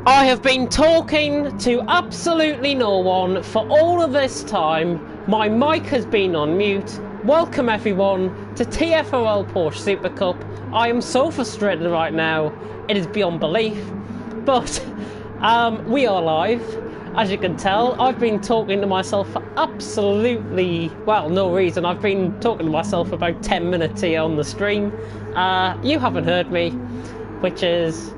I have been talking to absolutely no one for all of this time. My mic has been on mute. Welcome everyone to TFRL Porsche Supercup. I am so frustrated right now. It is beyond belief. But we are live. As you can tell, I've been talking to myself for absolutely, well, no reason. I've been talking to myself for about 10 minutes here on the stream. You haven't heard me, which is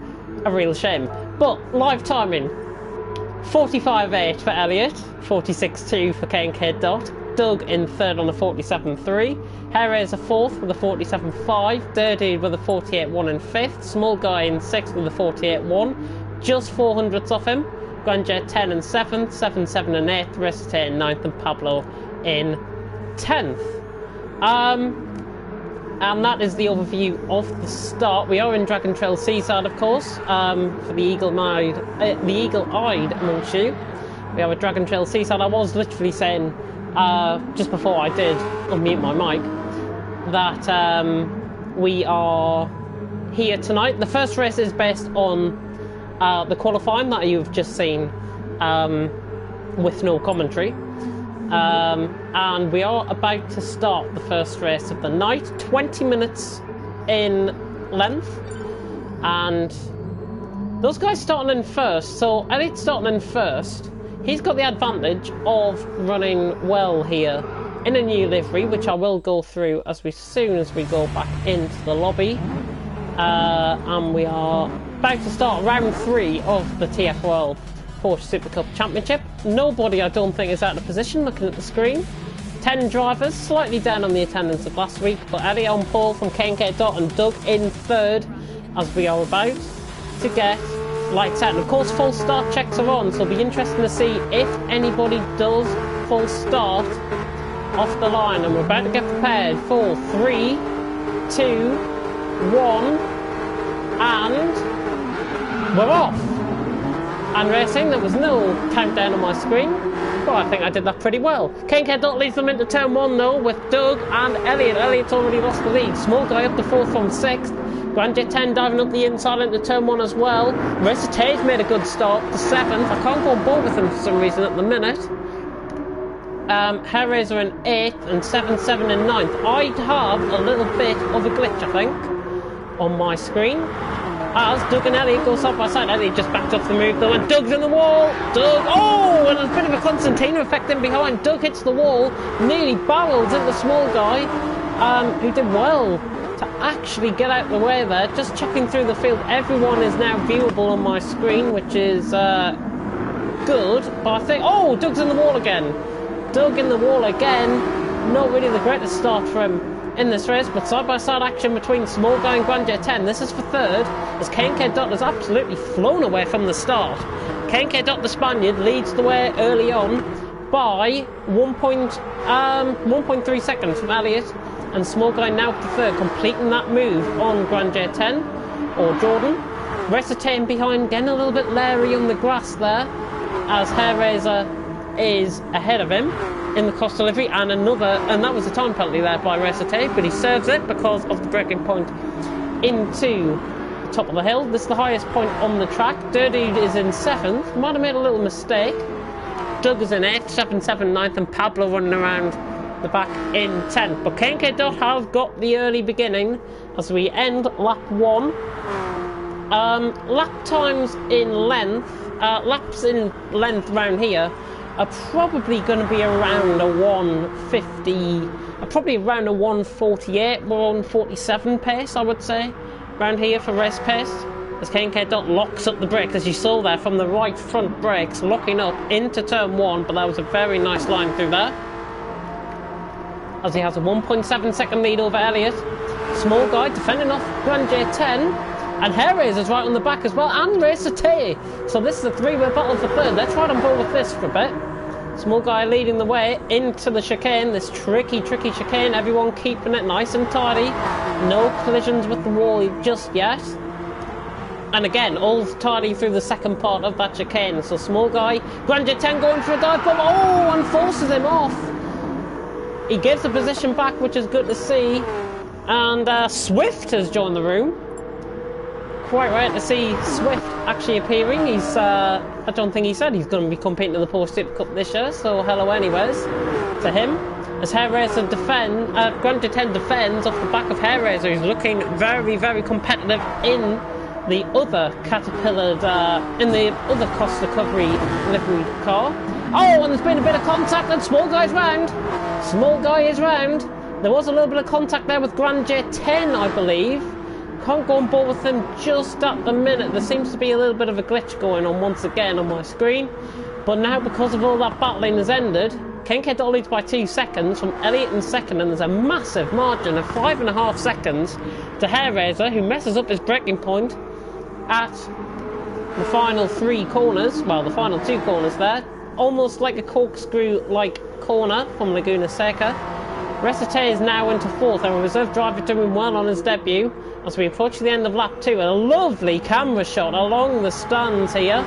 a real shame. But live timing, 45.8 for Elliot, 46.2 for K&K Dot, Doug in third on a 47.3, Harry's a fourth with a 47.5, Dirty with a 48.1 in fifth, Small Guy in sixth with a 48.1, just 400ths off him, Grandjet 10 and 7th, 7.7 and 8th, Recite in 9th, and Pablo in 10th. And that is the overview of the start. We are in Dragon Trail Seaside, of course, for the eagle-eyed amongst you. We have a Dragon Trail Seaside. I was literally saying, just before I did unmute my mic, that we are here tonight. The first race is based on the qualifying that you've just seen with no commentary. And we are about to start the first race of the night, 20 minutes in length, and those guys starting in first. So Elliot's starting in first. He's got the advantage of running well here in a new livery, which I will go through as soon as we go back into the lobby. And we are about to start round 3 of the TFRL Porsche Supercup Championship. Nobody, I don't think, is out of position looking at the screen. 10 drivers, slightly down on the attendance of last week, but Ellie on pole from K&K Dot and Doug in third as we are about to get lights out. And of course, full start checks are on, so it'll be interesting to see if anybody does full start off the line. And we're about to get prepared for 3, 2, 1, and we're off. And racing, there was no countdown on my screen, but I think I did that pretty well. K&K Dot leads them into turn 1 though, with Doug and Elliot. Elliot's already lost the lead. Small Guy up to 4th from 6th. Grandjet 10 diving up the inside into turn 1 as well. Recite's made a good start to 7th. I can't go on board with him for some reason at the minute. Harry's are in 8th and 7, 7 and 9th. I have a little bit of a glitch, I think, on my screen. As Doug and Elliot go side by side. Elliot just backed off the move though, and Doug's in the wall. Doug, oh, and there's a bit of a Constantino effect in behind. Doug hits the wall, nearly barrels into the Small Guy, who did well to actually get out of the way there. Just checking through the field, everyone is now viewable on my screen, which is good. But I think, oh, Doug's in the wall again. Doug in the wall again. Not really the greatest start for him in this race, but side-by-side action between Small Guy and Grandjet 10. This is for third, as K&K Dot has absolutely flown away from the start. K&K Dot, the Spaniard, leads the way early on by 1.3 seconds from Elliot, and Small Guy now to third, completing that move on Grandjet 10, or Jordan. Recite behind, getting a little bit leery on the grass there, as Hair Razor is ahead of him in the cross delivery, and that was a time penalty there by Recite, but he serves it because of the breaking point into the top of the hill. This is the highest point on the track. Dirty is in 7th, might have made a little mistake. Doug is in 8th, 7, 7, 9th, and Pablo running around the back in 10th. But K&K Dot have got the early beginning as we end lap 1. Lap times in length, laps in length around here are probably going to be around a 150, probably around a 148, 147 pace, I would say, around here for race pace. As K&K Dot locks up the brakes, as you saw there from the right front brakes, locking up into turn 1, but that was a very nice line through there. As he has a 1.7 second lead over Elliot. Small Guy defending off Grandjet 10. And Hair Razor's right on the back as well, and Recite. So this is a 3-way battle for third. Let's ride on board with this for a bit. Small Guy leading the way into the chicane, this tricky chicane. Everyone keeping it nice and tidy. No collisions with the wall just yet. And again, all tidy through the second part of that chicane. So Small Guy, Grandjet 10 going for a dive bomb. Oh, and forces him off. He gives the position back, which is good to see. And Swift has joined the room. quite rare to see Swift actually appearing. He's, I don't think he said he's going to be competing in the Porsche Supercup this year, so hello anyways to him. As Hair Racer Grand Jet 10 defends off the back of Hair Racer, who's looking very, very competitive in the other Caterpillar, in the other cost recovery livery car. Oh, and there's been a bit of contact, and Small Guy's round. Small Guy is round. There was a little bit of contact there with Grand Jet 10, I believe. Can't go on board with him just at the minute. There seems to be a little bit of a glitch going on once again on my screen. But now, because of all that battling has ended, K&K leads by 2 seconds from Elliott in second, and there's a massive margin of 5.5 seconds to Hair Racer, who messes up his braking point at the final 3 corners. Well, the final 2 corners there. Almost like a corkscrew-like corner from Laguna Seca. Resete is now into 4th, and a reserve driver doing well on his debut as we approach the end of lap 2. A lovely camera shot along the stands here.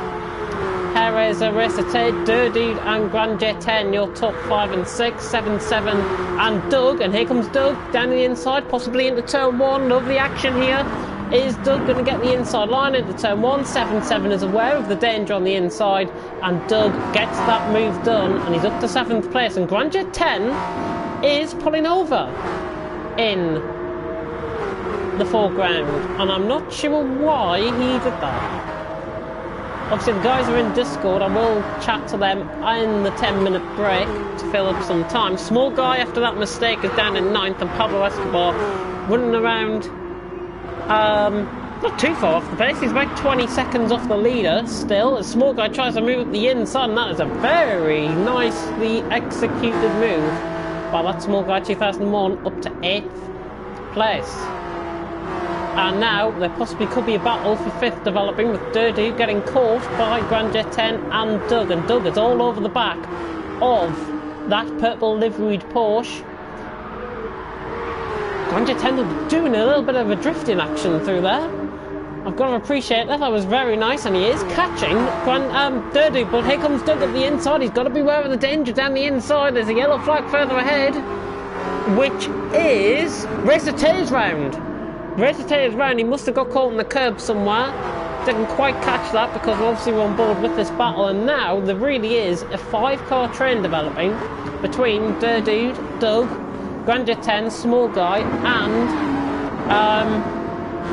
Hair Racer, Resete, Durdude and Grand Jet 10, your top 5 and 6, 7, 7 and Doug. And here comes Doug down the inside, possibly into turn 1. Lovely action here. Is Doug going to get the inside line into turn 1? 7, 7 is aware of the danger on the inside, and Doug gets that move done, and he's up to 7th place. And Grand Jet 10 is pulling over in the foreground, and I'm not sure why he did that. Obviously the guys are in Discord. I will chat to them in the 10-minute break to fill up some time. Small Guy, after that mistake, is down in 9th, and Pablo Escobar running around not too far off the pace. He's about 20 seconds off the leader still, as Small Guy tries to move up the inside, and that is a very nicely executed move by that Small Guy 2001 up to 8th place. And now there possibly could be a battle for 5th developing, with Durdu getting caught by Grand Jet 10 and Doug is all over the back of that purple liveried Porsche. Grand Jet 10 doing a little bit of a drifting action through there. I've got to appreciate that. That was very nice, and he is catching Durdu, but here comes Doug up the inside. He's got to beware of the danger down the inside. There's a yellow flag further ahead, which is Resite's round. Resite is round. He must have got caught in the curb somewhere. Didn't quite catch that, because obviously we're on board with this battle, and now there really is a 5-car train developing between Durdude, Doug, Grand Jet 10, Small Guy, and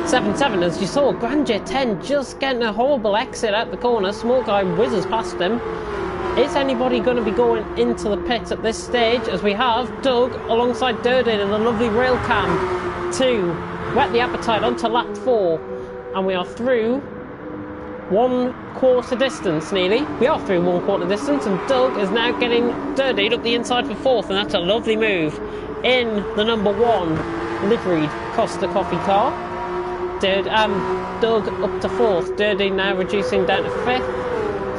7-7. As you saw, Grand Jet 10 just getting a horrible exit out the corner. Small Guy whizzes past him. Is anybody going to be going into the pits at this stage? As we have Doug alongside Durdude in a lovely rail cam to whet the appetite onto lap 4, and we are through 1/4 distance nearly. We are through 1/4 distance, and Doug is now getting Durdude up the inside for 4th, and that's a lovely move in the number 1 liveried Costa Coffee car. Doug up to 4th. Durdude now reducing down to 5th.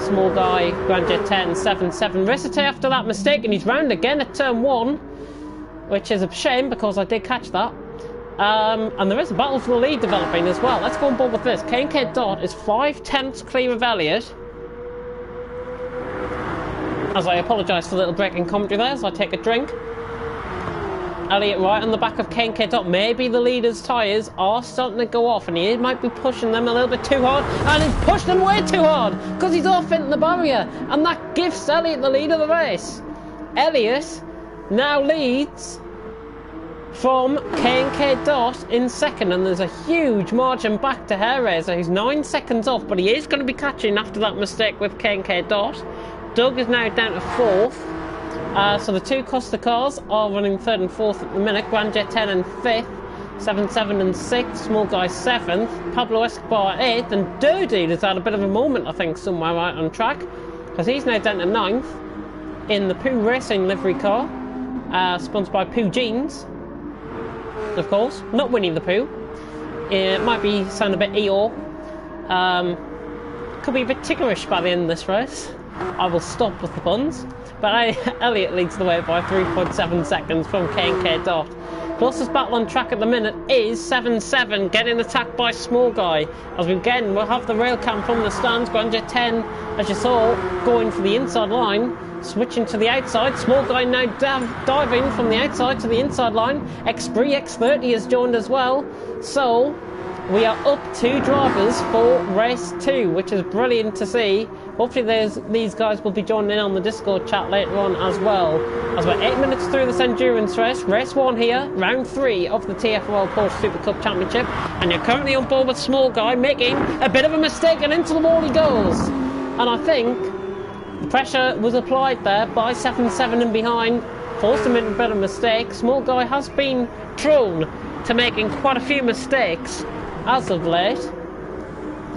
Small Guy, Grand Jet 10, 7-7. Resite after that mistake, and he's round again at turn 1, which is a shame because I did catch that. And there is a battle for the lead developing as well. Let's go on board with this. K&K Dot is 5/10 clear of Elliott. As I apologise for the little break in commentary there as I take a drink. Elliott right on the back of K&K Dot. Maybe the leader's tyres are starting to go off, and he might be pushing them a little bit too hard, and he's pushed them way too hard because he's off into the barrier, and that gives Elliott the lead of the race. Elliott now leads from K&K Dot in second, and there's a huge margin back to Hair Racer, who's 9 seconds off, but he is going to be catching after that mistake with K&K Dot. Doug is now down to 4th. So the 2 Costa cars are running 3rd and 4th at the minute. Grand Jet 10 and 5th, 7-7 and 6th, Small Guy 7th, Pablo Escobar 8th, and Durdude has had a bit of a moment, I think, somewhere right on track, because he's now down to 9th in the Pooh Racing livery car, sponsored by Pooh Jeans. Of course, not Winnie the Pooh. It might be sound a bit Eeyore. Could be a bit tickerish by the end of this race. I will stop with the puns. But Elliott leads the way by 3.7 seconds from K&K Dot. Closest battle on track at the minute is 7-7, getting attacked by Small Guy. As we again will have the rail cam from the stands. Grand Jet 10, as you saw, going for the inside line. Switching to the outside, Small Guy now diving from the outside to the inside line. X3, X30 has joined as well. So, we are up 2 drivers for race 2, which is brilliant to see. Hopefully these guys will be joining in on the Discord chat later on as well. As we're 8 minutes through this endurance race 1 here, round 3 of the TFRL Porsche Supercup Championship, and you're currently on board with Small Guy, making a bit of a mistake, and into the wall he goes. And I think the pressure was applied there by 7-7 and behind, forced him into a bit of a mistake. Small Guy has been prone to making quite a few mistakes as of late.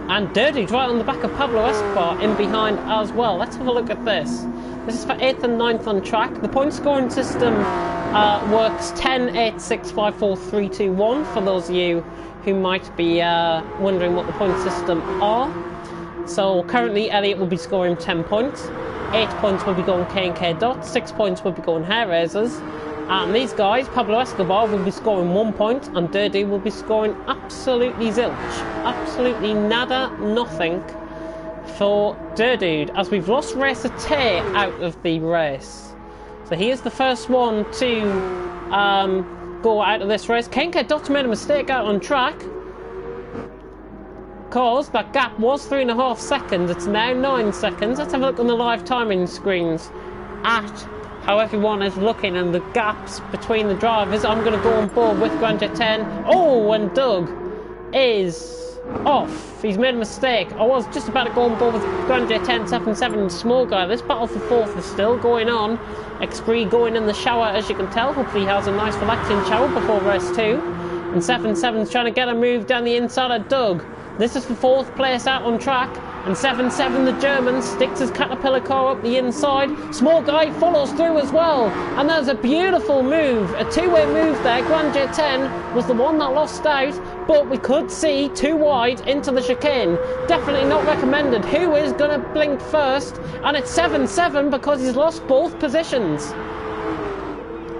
And Dirty's right on the back of Pablo Escobar in behind as well. Let's have a look at this. This is for 8th and 9th on track. The point scoring system works 10, 8, 6, 5, 4, 3, 2, 1 for those of you who might be wondering what the point system are. So currently Elliot will be scoring 10 points. 8 points will be going K&K Dot, 6 points will be going Hair Raisers. And these guys, Pablo Escobar will be scoring 1 point, and Dirty will be scoring absolutely zilch. Absolutely nada, nothing for Dirty, as we've lost Racer Tay out of the race. So he is the first one to go out of this race. K&K Dot's made a mistake out on track, because that gap was 3.5 seconds. It's now 9 seconds. Let's have a look on the live timing screens at how everyone is looking and the gaps between the drivers. I'm going to go on board with Grand Jet 10. Oh, and Doug is off. He's made a mistake. I was just about to go on board with Grand Jet 10, 7-7 and Small Guy. This battle for 4th is still going on. X3 going in the shower, as you can tell. Hopefully he has a nice relaxing shower before race 2. And 7-7's trying to get a move down the inside of Doug. This is for 4th place out on track. And 7-7, the German, sticks his Caterpillar car up the inside. Small Guy follows through as well. And there's a beautiful move, a 2-way move there. Grand Jet 10 was the one that lost out, but we could see 2 wide into the chicane. Definitely not recommended. Who is going to blink first? And it's 7-7 because he's lost both positions.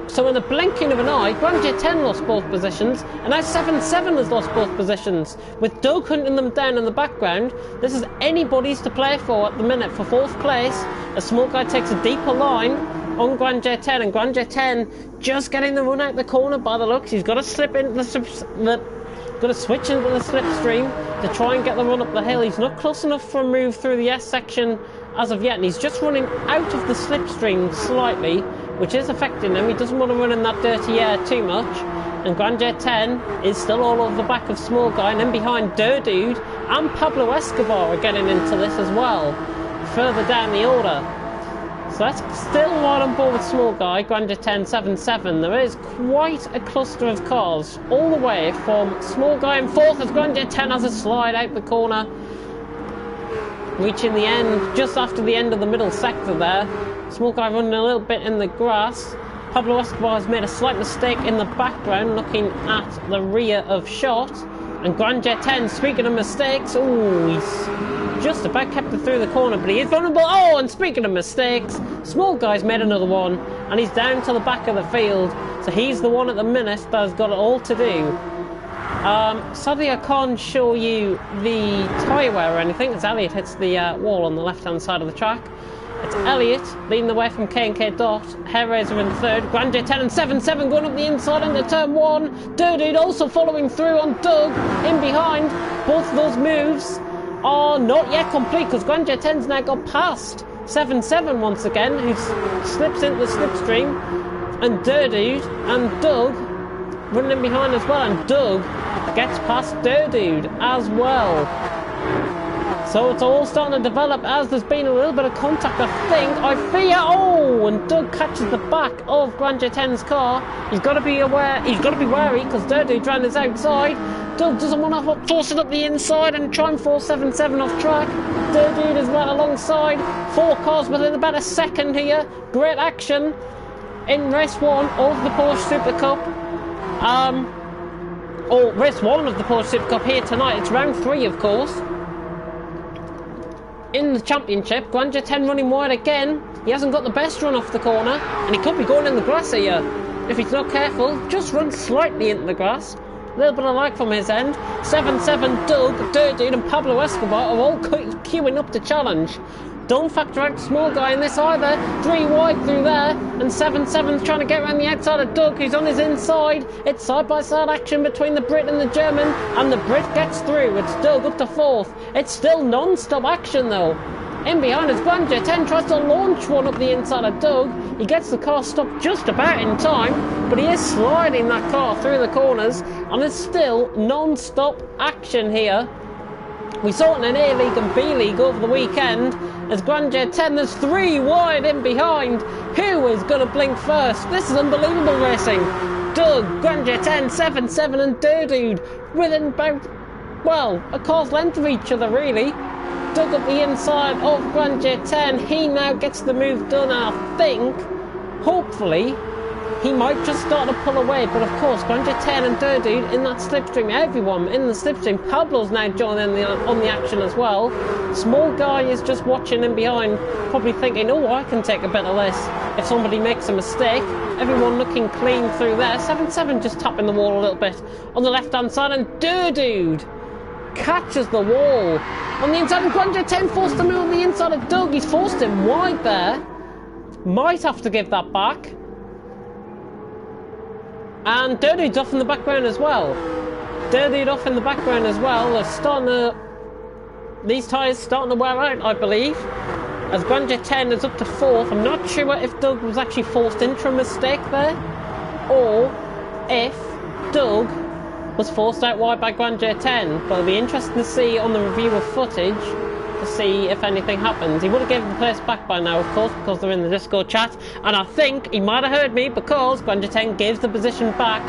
So in the blinking of an eye, Grand Jet 10 lost both positions, and now 7-7 has lost both positions. With Doug hunting them down in the background, this is anybody's to play for at the minute for 4th place. A Small Guy takes a deeper line on Grand Jet 10, and Grand Jet 10 just getting the run out the corner by the looks. He's got to slip into got to switch into the slipstream to try and get the run up the hill. He's not close enough for a move through the S section as of yet, and he's just running out of the slipstream slightly, which is affecting him. He doesn't want to run in that dirty air too much. And Grand Jet 10 is still all over the back of Small Guy, and then behind Dude and Pablo Escobar are getting into this as well, further down the order. So that's still right on board with Small Guy, Grand Jet 10, 7-7. There is quite a cluster of cars all the way from Small Guy in 4th as Grand Jet 10 has a slide out the corner, reaching the end just after the end of the middle sector there. Small Guy running a little bit in the grass. Pablo Escobar has made a slight mistake in the background, looking at the rear of shot. And Grand Jet 10, speaking of mistakes, ooh, he's just about kept it through the corner, but he is vulnerable. Oh, and speaking of mistakes, Small Guy's made another one, and he's down to the back of the field. So he's the one at the minute that has got it all to do. Sadly, I can't show you the tyre wear or anything, as Elliot hits the wall on the left-hand side of the track. It's Elliot leading the way from K&K Dot, Hair Raiser in 3rd, Grand Jet 10 and 7-7 going up the inside into turn 1. Dude also following through on Doug in behind. Both of those moves are not yet complete because Grand Jet 10's now got past 7-7 once again, who slips into the slipstream. And Dude and Doug running in behind as well, and Doug gets past Dude as well. So it's all starting to develop as there's been a little bit of contact, I fear. Oh, and Doug catches the back of Grand Jet 10's car. He's got to be aware, he's got to be wary because Dirty ran his outside. Doug doesn't want to force it up the inside and try and force 7-7 off track. Dirty is right alongside. 4 cars within about a second here. Great action in race 1 of the Porsche Supercup. Or race 1 of the Porsche Supercup here tonight. It's round 3, of course. In the championship, Grand Jet 10 running wide again. He hasn't got the best run off the corner, and he could be going in the grass here. If he's not careful, just run slightly into the grass. A little bit of lag from his end. 7-7, Doug, Dirty and Pablo Escobar are all queuing up to challenge. Don't factor out small guy in this either. 3 wide through there, and 7-7's trying to get around the outside of Doug, who's on his inside. It's side-by-side action between the Brit and the German, and the Brit gets through. It's Doug up to 4th. It's still non-stop action though. In behind us, Grandeur 10 tries to launch one up the inside of Doug. He gets the car stopped just about in time, but he is sliding that car through the corners, and it's still non-stop action here. We saw it in A League and B League over the weekend. As Grandeur 10, there's 3 wide in behind. Who is going to blink first? This is unbelievable racing. Doug, Grandeur 10, 7-7 and Dude within about, well, a car's length of each other really. Doug up the inside of Grandeur 10. He now gets the move done, and I think, hopefully, he might just start to pull away. But of course, Grandeur 10 and Dude in that slipstream. Everyone in the slipstream. Pablo's now joining on the action as well. Small guy is just watching in behind, probably thinking, oh, I can take a bit of this if somebody makes a mistake. Everyone looking clean through there. 7-7 just tapping the wall a little bit on the left-hand side, and Dude catches the wall on the inside, and Grandeur 10 forced to move on the inside of Doug. He's forced him wide there. Might have to give that back. And Dude's off in the background as well. Dude off in the background as well. They're starting to... These tyres starting to wear out, I believe. As Grandeur 10 is up to 4th. I'm not sure if Doug was actually forced into a mistake there, or if Doug was forced out wide by Grandeur 10. But it'll be interesting to see on the review of footage to see if anything happens. He would have given the place back by now, of course, because they're in the Discord chat. And I think he might have heard me, because Grandeur 10 gives the position back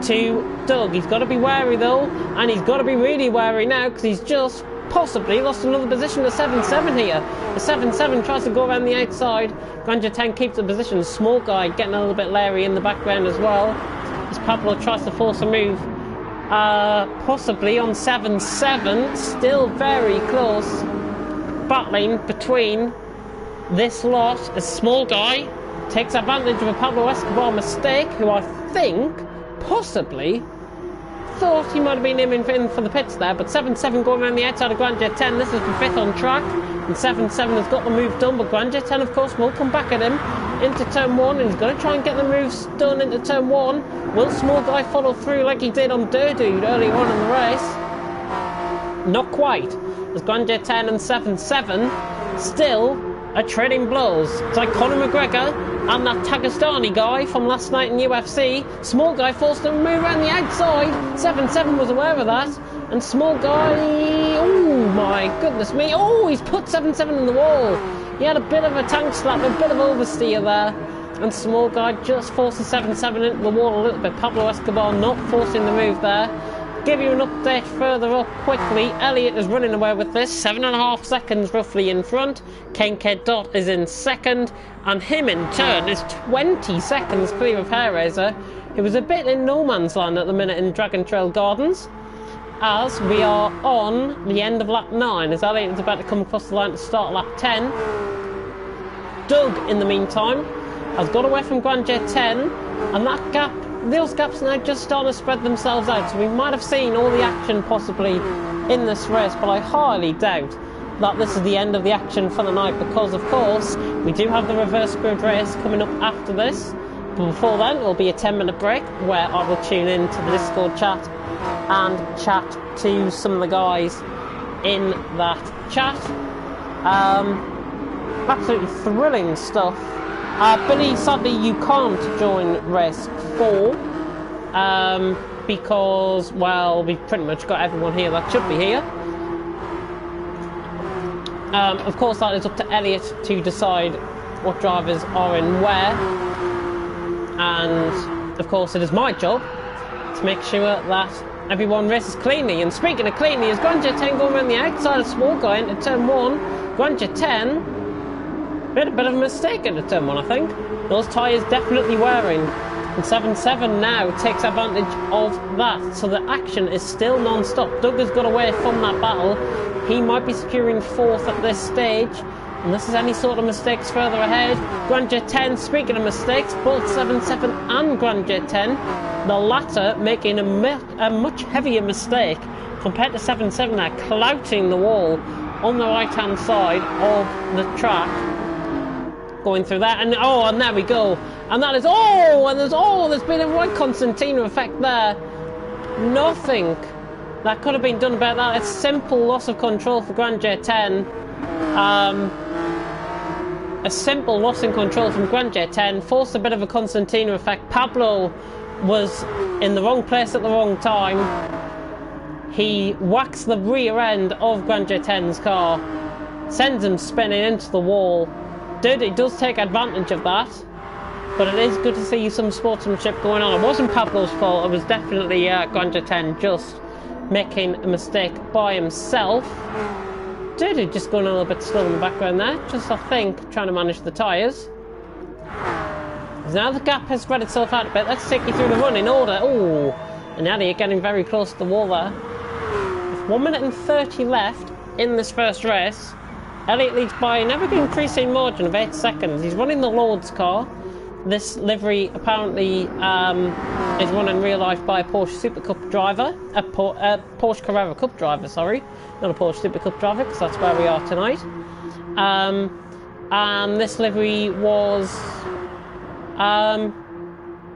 to Doug. He's got to be wary though, and he's got to be really wary now, because he's just possibly lost another position to 7-7 here. The 7-7 tries to go around the outside. Grandeur 10 keeps the position. Small guy getting a little bit leery in the background as well, as Pablo tries to force a move. Possibly on 7-7, still very close. Battling between this lot. A small guy takes advantage of a Pablo Escobar mistake, who I think possibly thought he might have been in for the pits there, but 7-7 going around the outside of Grandeur 10. This is the 5th on track, and 7-7 has got the move done, but Grandeur 10 of course will come back at him into turn 1, and he's going to try and get the moves done into turn 1. Will small guy follow through like he did on Dude earlier on in the race? Not quite, as Grandeur 10 and 7-7 still are trading blows. It's like Conor McGregor and that Tagastani guy from last night in UFC. Small guy forced him to move around the outside. 7-7 was aware of that, and small guy, oh my goodness me, oh, he's put 7-7 in the wall. He had a bit of a tank slap, a bit of oversteer there, and small guy just forces 7-7 into the wall a little bit. Pablo Escobar not forcing the move there. Give you an update further up quickly. Elliott is running away with this, 7.5 seconds roughly in front. Ken K. Dot is in second, and him in turn is 20 seconds clear of Hairraiser, who was a bit in no man's land at the minute in Dragon Trail Gardens, as we are on the end of lap 9, as Elliott is about to come across the line to start lap 10. Doug, in the meantime, has got away from Grandeur 10, and that gap, those gaps now just starting to spread themselves out, so we might have seen all the action possibly in this race, but I highly doubt that this is the end of the action for the night, because of course we do have the reverse grid race coming up after this. But before then, it'll be a 10-minute break where I will tune in to the Discord chat and chat to some of the guys in that chat. Absolutely thrilling stuff. Billy, sadly you can't join race 4 because, well, we've pretty much got everyone here that should be here. Of course that is up to Elliott to decide what drivers are in where, and of course it is my job to make sure that everyone races cleanly. And speaking of cleanly, is Grandeur 10 going around the outside of small guy into turn 1. Grandeur 10 made a bit of a mistake into turn 1, I think. Those tyres definitely wearing, and 7-7 now takes advantage of that, so the action is still non-stop. Doug has got away from that battle. He might be securing 4th at this stage, unless there's any sort of mistakes further ahead. Grandeur 10, speaking of mistakes, both 7-7 and Grandeur 10, the latter making a much heavier mistake compared to 7-7 now, clouting the wall on the right-hand side of the track, going through that, and oh, and there we go. And that is, oh, and there's been a right Constantino effect there. Nothing that could have been done about that. It's simple loss of control for Grand J10. A simple loss in control from Grand J10 forced a bit of a Constantino effect. Pablo was in the wrong place at the wrong time. He whacks the rear end of Grand J10's car, sends him spinning into the wall. Dirty does take advantage of that, but it is good to see some sportsmanship going on. It wasn't Pablo's fault, it was definitely Grand J10 just making a mistake by himself. Dirty just going a little bit slow in the background there, just I think trying to manage the tyres. Now the gap has spread itself out a bit. Let's take you through the run in order. Oh, and Elliot getting very close to the wall there. With 1 minute and 30 left in this first race, Elliot leads by an ever-increasing margin of 8 seconds. He's running the Lord's car. This livery apparently is run in real life by a Porsche Supercup driver, a Porsche Carrera Cup driver, sorry, not a Porsche Supercup driver, because that's where we are tonight. And this livery was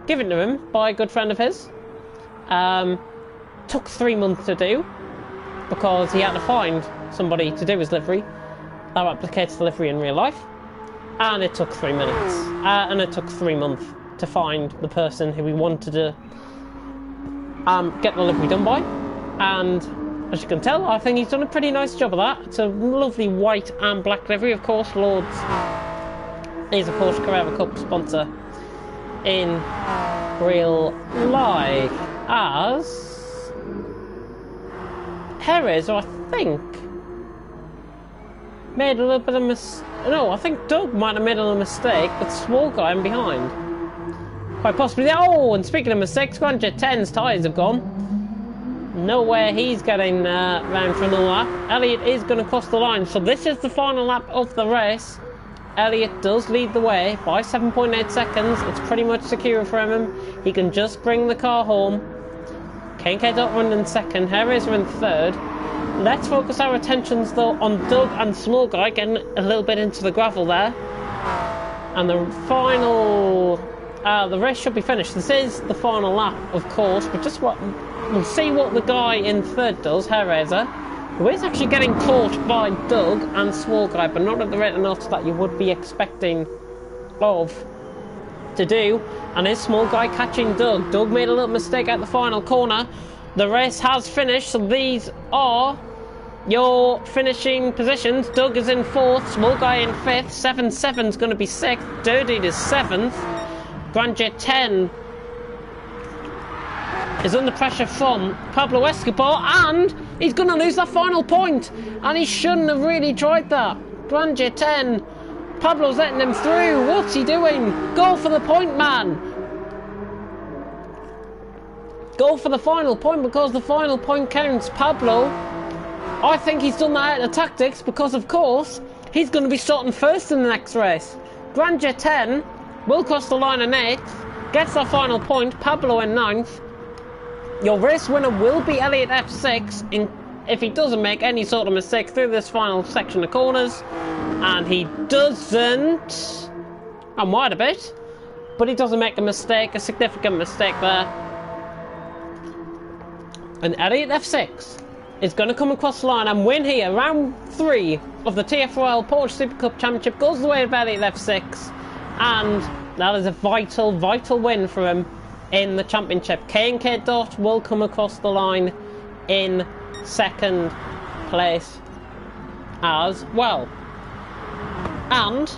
given to him by a good friend of his. Took 3 months to do, because he had to find somebody to do his livery that replicates the livery in real life. And it took 3 minutes. And it took 3 months to find the person who we wanted to get the livery done by. And as you can tell, I think he's done a pretty nice job of that. It's a lovely white and black livery. Of course, Lords is a Porsche Carrera Cup sponsor in real life. As Perez, I think, made a little bit of no, I think Doug might have made a little mistake, but Swole got him behind. Quite possibly. Oh, and speaking of mistakes, Grand J10's tyres have gone. No way he's getting round for another lap. Elliot is going to cross the line, so this is the final lap of the race. Elliot does lead the way by 7.8 seconds. It's pretty much secure for him. He can just bring the car home. K&K Dortmund in second, Harris are in third. Let's focus our attentions though on Doug and Small Guy getting a little bit into the gravel there. And the final, the race should be finished. This is the final lap, of course, but just what we'll see what the guy in third does, Hairraiser, who is actually getting caught by Doug and Small Guy, but not at the rate of knots that you would be expecting of to do. And is Small Guy catching Doug? Doug made a little mistake at the final corner. The race has finished, so these are your finishing positions. Doug is in fourth, Small Guy in fifth, 7-7 is going to be sixth, Dirty is seventh, Grand J10 is under pressure from Pablo Escobar, and he's going to lose that final point, and he shouldn't have really tried that. Grand J10, Pablo's letting him through. What's he doing? Go for the point, man. Go for the final point, because the final point counts. Pablo, I think he's done that out of tactics, because of course he's going to be starting first in the next race. Grand J10 will cross the line in 8th, gets that final point, Pablo in 9th. Your race winner will be Elliot F6 if he doesn't make any sort of mistake through this final section of corners. And he doesn't. I'm wide a bit, but he doesn't make a mistake, a significant mistake there. And Elliot F6 is going to come across the line and win here. Round 3 of the TFRL Porsche Supercup Championship goes the way of Elliot F6. And that is a vital, vital win for him in the championship. K&K Dot will come across the line in second place as well. And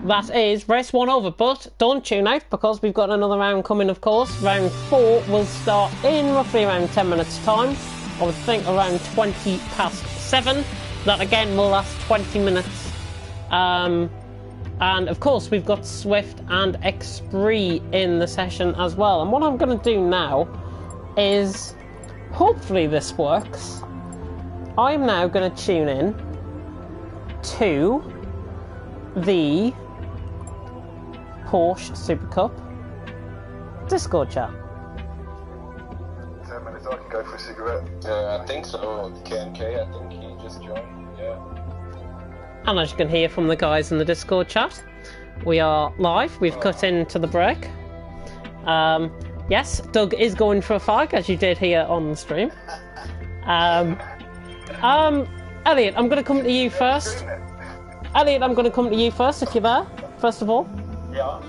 that is race 1 over, but don't tune out, because we've got another round coming, of course. Round 4 will start in roughly around 10 minutes time. I would think around 20 past 7. That again will last 20 minutes. And of course we've got Swift and Xpree in the session as well. And what I'm going to do now is, hopefully this works, I'm now going to tune in to the Porsche Supercup Discord chat. 10 minutes, I can go for a cigarette. I think so. KMK, I think he just joined. And as you can hear from the guys in the Discord chat, we are live. We've cut into the break. Yes, Doug is going for a fag, as you did hear on the stream. Elliot, I'm going to come to you first. Elliot, I'm going to come to you first, if you're there, first of all. Yeah.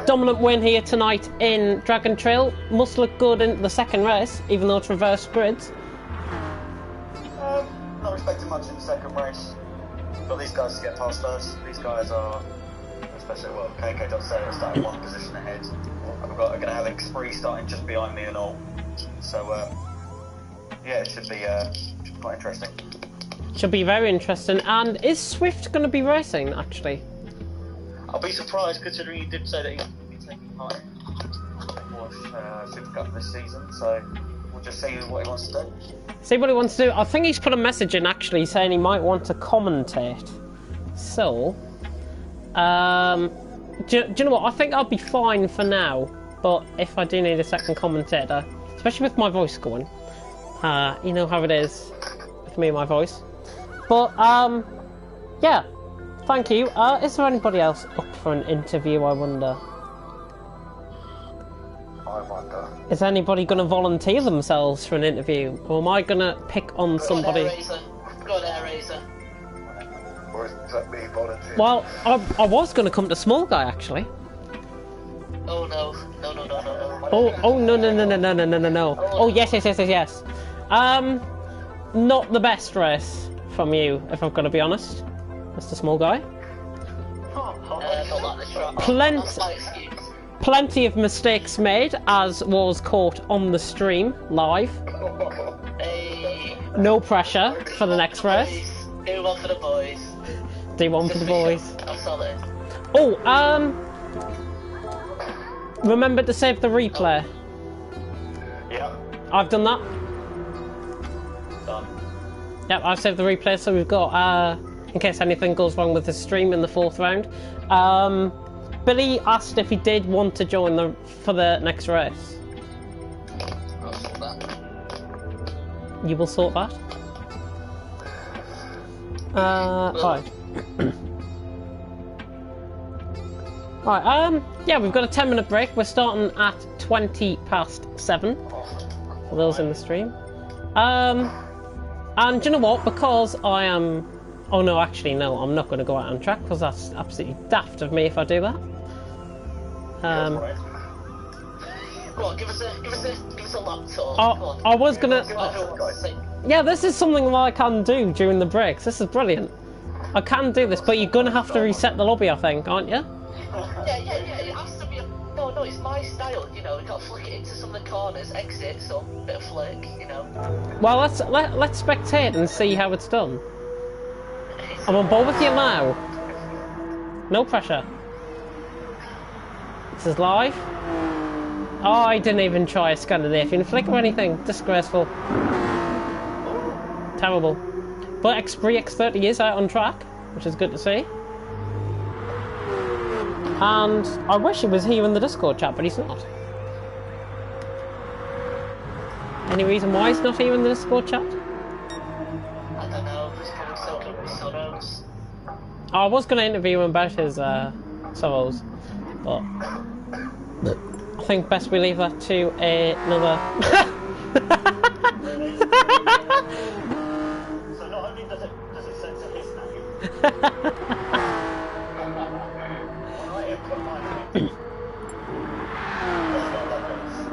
Dominant win here tonight in Dragon Trail. Must look good into the second race, even though it's reverse grids. Not expecting much in the second race. Got these guys to get past first. These guys are, especially, well, KK.7 starting one position ahead. I'm going to have X3 starting just behind me and all. So, yeah, it should be quite interesting. Should be very interesting. And is Swift going to be racing, actually? I'll be surprised considering he did say that he'd be taking part in the Porsche Supercup this season. So, we'll just see what he wants to do. See what he wants to do. I think he's put a message in actually saying he might want to commentate. So, do you know what? I think I'll be fine for now. But if I do need a second commentator, especially with my voice going, you know how it is with me and my voice. But yeah, thank you. Is there anybody else up for an interview? I wonder. Is anybody going to volunteer themselves for an interview? Or am I going to pick on somebody? Go there, Razor. Or is that me volunteering? Well, I was going to come to Small Guy, actually. Oh, no. No. Oh, no. Oh, yes. Not the best race from you, if I've got to be honest, Mr. Small Guy. Not like the track. That's my excuse. Plenty of mistakes made, as was caught on the stream, live. Hey. No pressure for the next race. Do one for the boys. Do one for the boys. I'm solid. Oh, remember to save the replay. Yeah. I've done that. Done. Yep, I've saved the replay, so we've got, in case anything goes wrong with the stream in the 4th round. Billy asked if he did want to join for the next race. I'll sort that. You will sort that? Right. Right, yeah, we've got a 10-minute break. We're starting at 7:20 for those in the stream. And do you know what? Because I am... Oh no, actually no, I'm not going to go out on track because that's absolutely daft of me if I do that. Come on, give us a laptop. I was gonna... Yeah, this is something that I can do during the breaks. This is brilliant. I can do this, but you're gonna have to reset the lobby, I think, aren't you? Yeah, it has to be No, it's my style, you know, you gotta flick it into some of the corners, exit, so bit of flick, you know. Well, let's spectate and see how it's done. I'm on board with you now. No pressure. This is live. Oh, I didn't even try a Scandinavian flick or anything. Disgraceful. Terrible. But X3 X30 is out on track, which is good to see. And I wish he was here in the Discord chat, but he's not. Any reason why he's not here in the Discord chat? I don't know, he's probably soaking with sorrows. I was going to interview him about his sorrows, but I think best we leave that to another... So not only does it censor his name...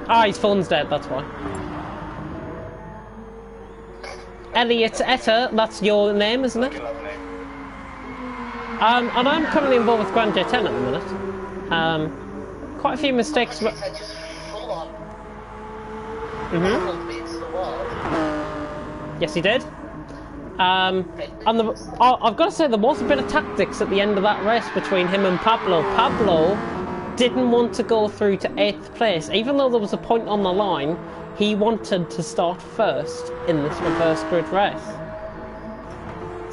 Ah, his phone's dead, that's why. Elliot Etta, that's your name, isn't it? And I'm currently involved with Grand J10 at the minute. Quite a few mistakes. Just full on. Pulled me into the wall. Yes, he did. And I've got to say, there was a bit of tactics at the end of that race between him and Pablo. Pablo didn't want to go through to 8th place, even though there was a point on the line. He wanted to start first in this reverse grid race.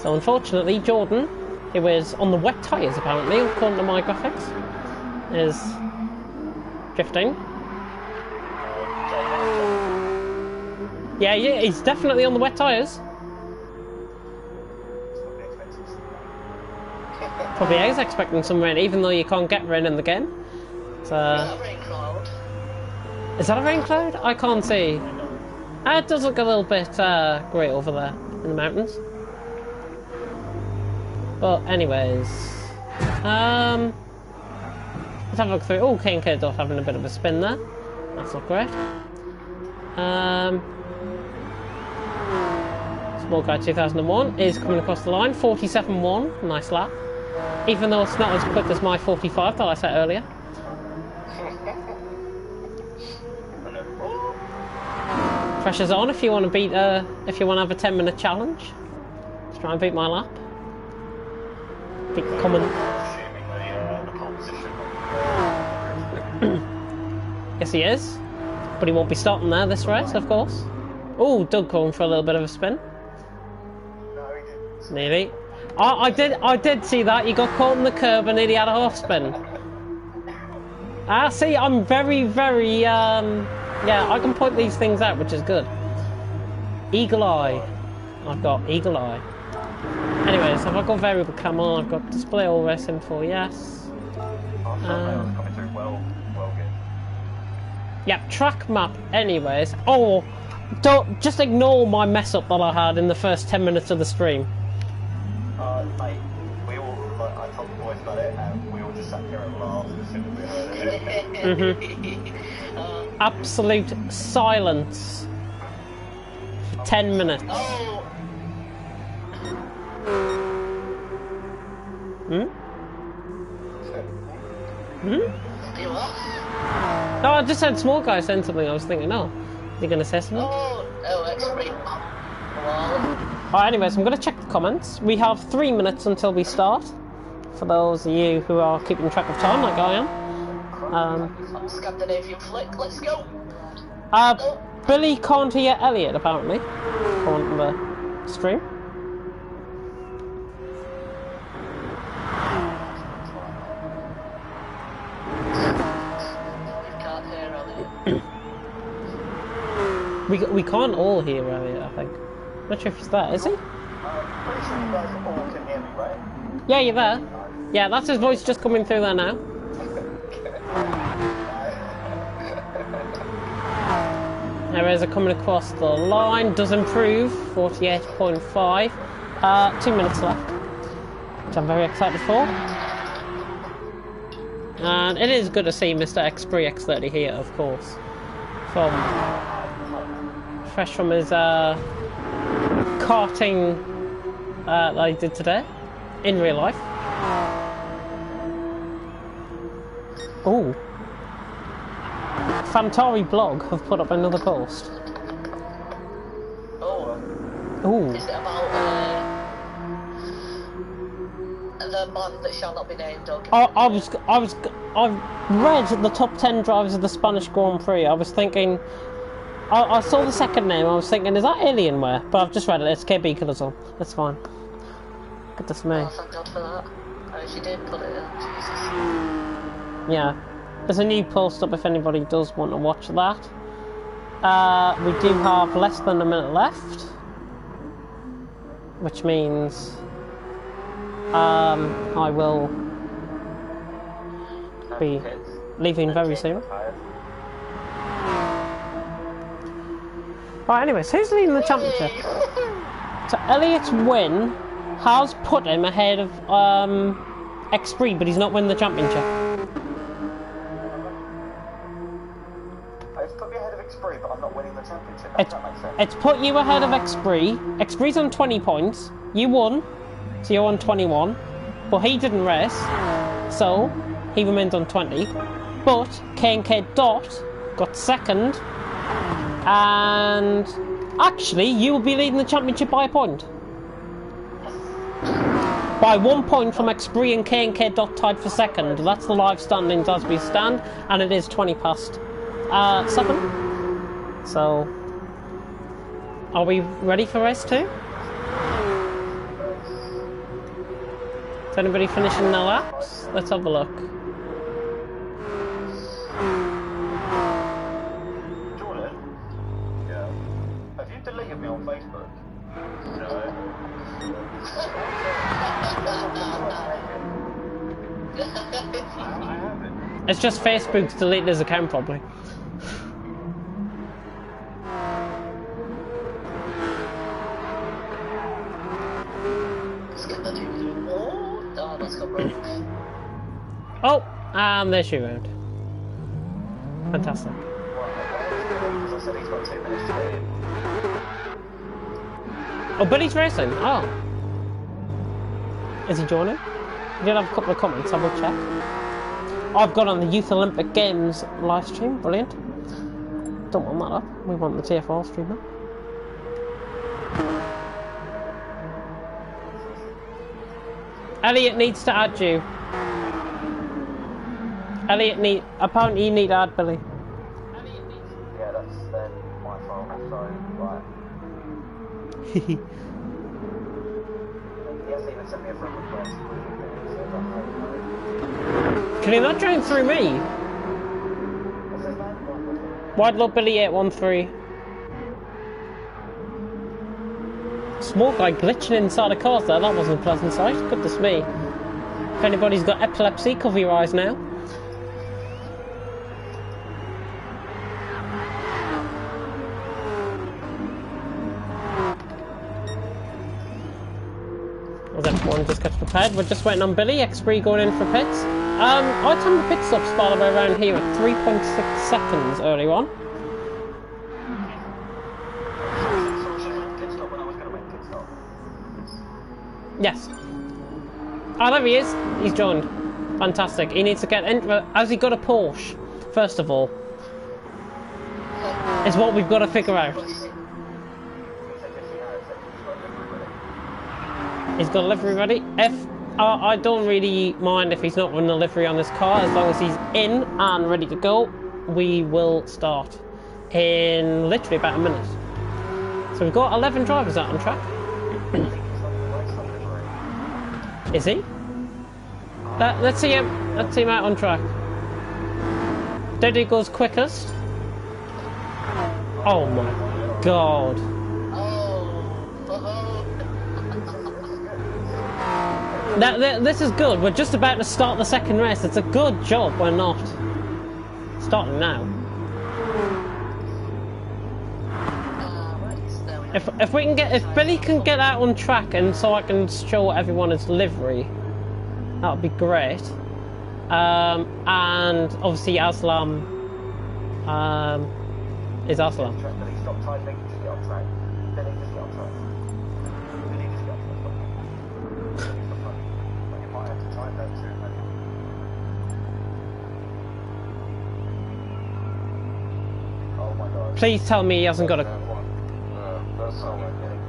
So unfortunately, Jordan, who is on the wet tyres apparently, according to my graphics, is drifting. Yeah, he's definitely on the wet tyres. Probably is expecting some rain, even though you can't get rain in the game. So, Rain cloud. is that a rain cloud? I can't see. It does look a little bit grey over there in the mountains. But anyways, let's have a look through. Oh, K&K Dot having a bit of a spin there. That's not great. Small Guy 2001 is coming across the line. 47.1, nice lap. Even though it's not as quick as my 45 that I said earlier. Pressure's on if you want to beat, if you want to have a 10-minute challenge. Let's try and beat my lap. Beat the common. Yes, he is, but he won't be starting there this race, of course. Oh, Doug going for a little bit of a spin. No, he didn't. Nearly. I did see that. You got caught in the curb and nearly had a half spin. See, I'm very, very, yeah, I can point these things out, which is good. Eagle eye. I've got eagle eye. Anyways, I've got variable camera, I've got display all race info, yes. Coming through well good. Yep, track map anyways. Oh, don't just ignore my mess up that I had in the first 10 minutes of the stream. Mate, we all, like, I told the boys about it and we all just sat here and laughed as soon as we heard it. Absolute silence for 10 minutes. Oh, you what? No, I just had Small Guy saying something. I was thinking, oh, you're going to say something? Oh, extreme. Wow. Alright, anyways, I'm going to check the comments. We have 3 minutes until we start. For those of you who are keeping track of time, like I am. Scandinavian flick, let's go. Billy can't hear Elliot, apparently. On the stream. You can't hear Elliot. We can't all hear Elliot, I think. Not sure if he's there, is he? Pretty sure you guys all can hear me, right? Yeah, you're there. Yeah, that's his voice just coming through there now. Errors are coming across the line, does improve, 48.5. 2 minutes left, which I'm very excited for. And it is good to see Mr. X3 X30 here, of course. Fresh from his karting that I did today, in real life. Ooh. Fantari blog have put up another post. Oh. Ooh. Is it about the man that shall not be named? I've read the top 10 drivers of the Spanish Grand Prix. I was thinking, I saw the second name. I was thinking, is that Alienware? But I've just read it. It's KB Killazol. That's fine. Goodness me. Oh, thank God for that. I actually did put it in. Jesus. Yeah. There's a new post up if anybody does want to watch that. We do have less than a minute left, which means I will be leaving very soon. Right, anyways, who's leading the championship? So Elliot's win has put him ahead of X3, but he's not winning the championship. It's put me ahead of X3, but I'm not winning the championship. That makes sense. It's put you ahead of X3. X3's on 20 points. You won, so you're on 21. But he didn't race, so he remained on 20. But K&K Dot got second, and actually you will be leading the championship by a point. By 1 point from X3 and K&K Dot tied for second. That's the live standings as we stand, and it is 20 past 7. So, are we ready for race 2? Is anybody finishing their laps? Let's have a look. Jordan? Yeah. Have you deleted me on Facebook? No. It's just Facebook's deleted his account probably. Let's get the dude. Oh, that's got broke. Oh, and there's your round. Fantastic. Because I said he's got 2 minutes to get in. Oh, Billy's racing. Oh. Is he joining? He did have a couple of comments, I will check. I've got on the Youth Olympic Games live stream. Brilliant. Don't want that up. We want the TFRL stream up. Elliot needs to add you. Apparently you need to add Billy. Yeah, that's then my fault. Sorry, right. He hasn't even sent me a friend request. Can he not join through me? What's his name? Wide Lord Billy 813. Small guy glitching inside a car there, that wasn't a pleasant sight. Goodness me. If anybody's got epilepsy, cover your eyes now. As everyone just gets prepared, we're just waiting on Billy, X3 going in for pits. I timed the pit stops by the way around here at 3.6 seconds earlier on. Yes. Oh, there he is. He's joined. Fantastic. He needs to get into. Has he got a Porsche? First of all, is what we've got to figure out. He's got a livery ready. I don't really mind if he's not running a livery on this car, as long as he's in and ready to go. We will start in literally about a minute. So we've got 11 drivers out on track. Is he? Let's see him. Let's see him out on track. Dodie goes quickest. Oh my god. This is good. We're just about to start the second race. It's a good job we're not starting now. If we can get, if Billy can get out on track and so I can show everyone his livery, that would be great. And obviously Aslam is Aslam. Billy, stop typing. Just get on track. Billy, just get on track. Billy, just get on track. Billy, stop typing. You might have to type that too, maybe. Oh my god. Please tell me he hasn't got a. That's so much kidding.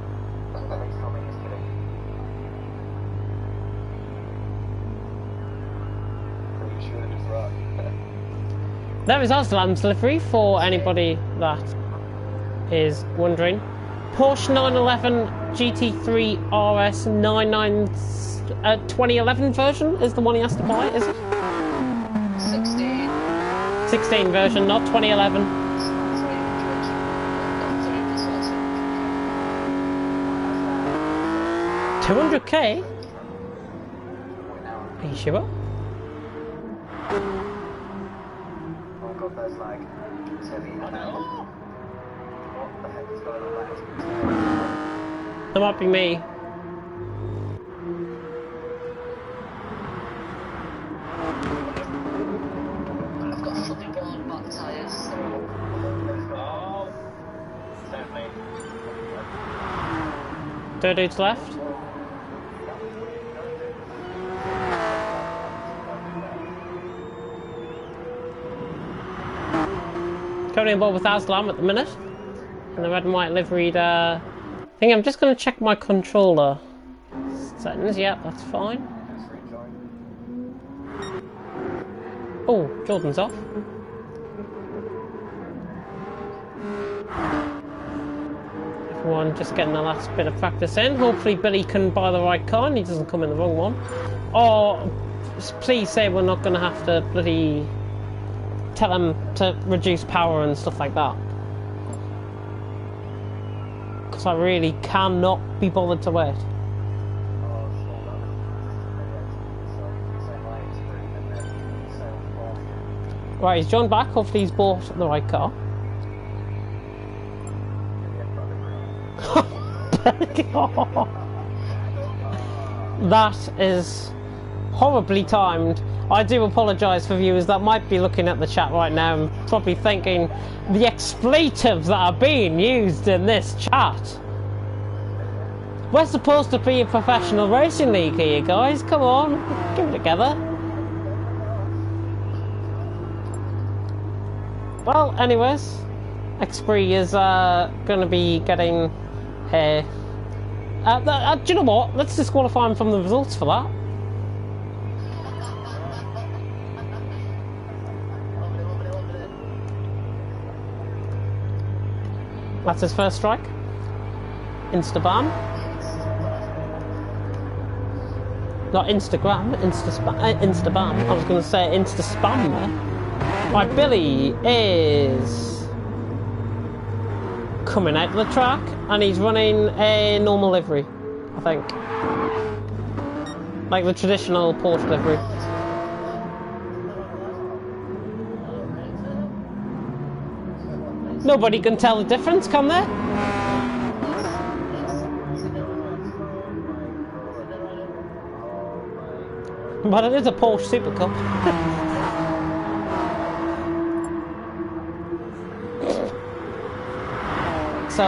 Please tell me he's kidding. Pretty sure it's right. There is Aslam's livery for anybody that is wondering. Porsche 911 GT3 RS 2011 version is the one he has to buy, is it? 16. 16 version, not 2011. 200k? Are you sure? Oh god, there's like heavy. What the heck is going on there? That might be me. I've got fully worn back tyres. Oh, definitely. Third dude's left. Currently on board with Aslam at the minute. And the red and white liveried, I think I'm just going to check my controller settings. Yeah, that's fine. Oh, Jordan's off. Everyone just getting the last bit of practice in. Hopefully Billy can buy the right car and he doesn't come in the wrong one. Or please say we're not going to have to bloody tell him to reduce power and stuff like that. Because I really cannot be bothered to wait. Right, he's joined back. Hopefully he's bought the right car. That is horribly timed. I do apologise for viewers that might be looking at the chat right now and probably thinking the expletives that are being used in this chat. We're supposed to be a professional racing league here, guys. Come on, get it together. Well, anyways, Xpree is going to be getting here. Do you know what? Let's disqualify him from the results for that. That's his first strike. Insta-ban. Not Instagram, Insta-ban. I was going to say Insta-spam there. Right, Billy is coming out of the track and he's running a normal livery, I think. Like the traditional Porsche livery. Nobody can tell the difference, can they? But it is a Porsche Supercup. So,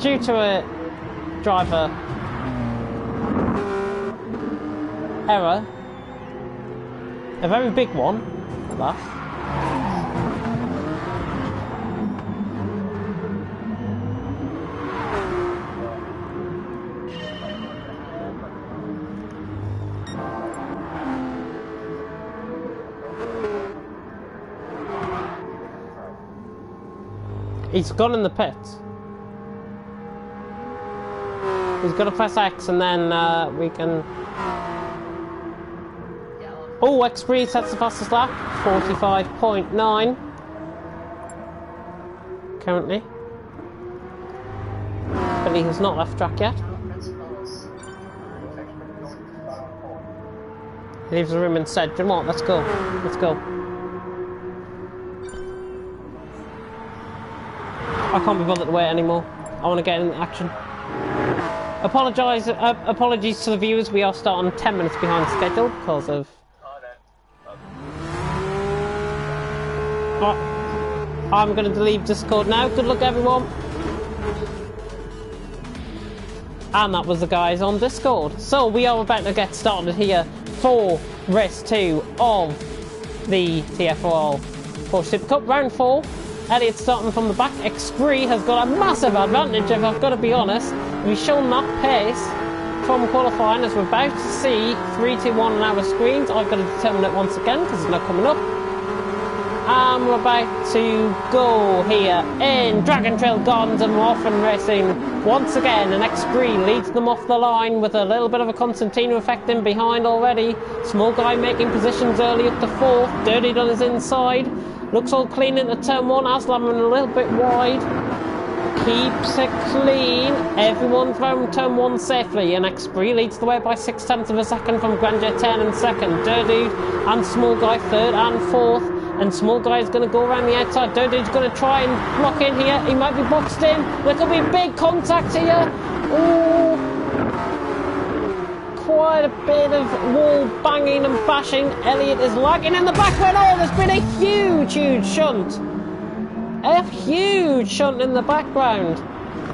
due to a driver error, a very big one at that. He's gone in the pits. He's got to press X and then we can... Oh, Xpree sets the fastest lap. 45.9. Currently. But he has not left track yet. He leaves the room and said, "Do you know what? Let's go. Let's go." I can't be bothered to wait anymore. I want to get in action. Apologies to the viewers. We are starting 10 minutes behind schedule because of... Right. I'm going to leave Discord now. Good luck, everyone. And that was the guys on Discord. So we are about to get started here for race 2 of the TFRL Porsche Supercup. Round 4. Elliott starting from the back. Xpree has got a massive advantage, if I've got to be honest. We've shown that pace from qualifying, as we're about to see 3, 2, 1 on our screens. I've got to determine it once again because it's not coming up. And we're about to go here in Dragon Trail Gardens and Morphin Racing once again. And Xpree leads them off the line with a little bit of a Constantino effect in behind already. Small guy making positions early up to 4th. Dirty on his inside. Looks all clean into turn 1. Aslam running a little bit wide. Keeps it clean. Everyone from turn 1 safely. And Xpree leads the way by 0.6 of a second from Grandeur 10 in second. Dirty and Small Guy 3rd and 4th. And Small Guy is going to go around the outside. Dirty's going to try and block in here. He might be boxed in. There could be big contact here. Ooh. Quite a bit of wall banging and bashing. Elliott is lagging in the back when there's been a huge shunt. A huge shunt in the background.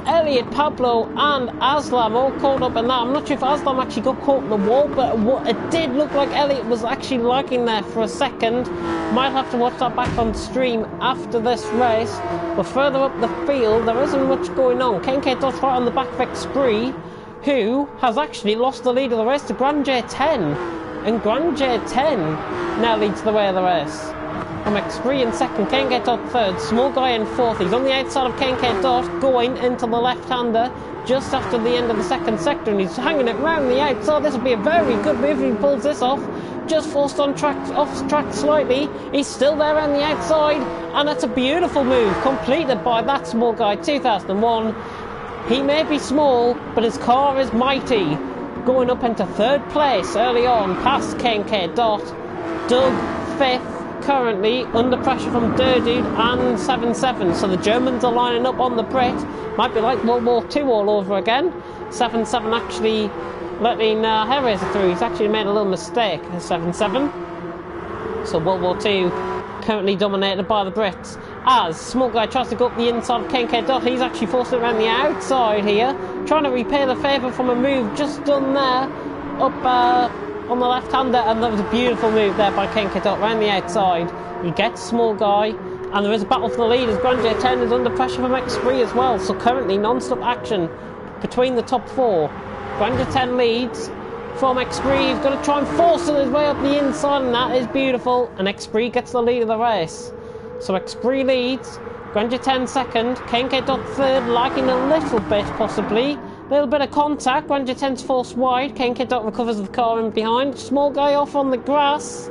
Elliott, Pablo and Aslam all caught up in that. I'm not sure if Aslam actually got caught in the wall, but it did look like Elliott was actually lagging there for a second. Might have to watch that back on stream after this race. But further up the field, there isn't much going on. KK Dot right on the back of Xpree, who has actually lost the lead of the race to Grand J10. And Grand J10 now leads the way of the race. From Xpree in second, KK Dot 3rd, Small Guy in 4th. He's on the outside of KK Dot, going into the left-hander just after the end of the second sector, and he's hanging it round the outside. This will be a very good move if he pulls this off. Just forced on track, off track slightly. He's still there on the outside, and that's a beautiful move completed by that Small Guy 2001. He may be small, but his car is mighty. Going up into 3rd place early on, past KK Dot. Doug 5th, currently under pressure from Dirdude and 7-7. So the Germans are lining up on the Brit. Might be like World War II all over again. 7-7 actually letting Hellraiser through. He's actually made a little mistake, 7-7. So World War II currently dominated by the Brits. As Smoke Guy tries to go up the inside of KK Dot, he's actually forced it around the outside here, trying to repay the favour from a move just done there, up on the left-hander, and that was a beautiful move there by KK Dot around the outside. He gets Small Guy, and there is a battle for the lead as Grand J10 is under pressure from X3 as well, so currently non-stop action between the top four. Grand J10 leads from X3, he's going to try and force it his way up the inside, and that is beautiful, and X3 gets the lead of the race. So X3 leads, Grand J10 second, KK Dot third, lagging a little bit possibly. A little bit of contact, Grand J10's forced wide, KK Dot recovers the car in behind. Small Guy off on the grass.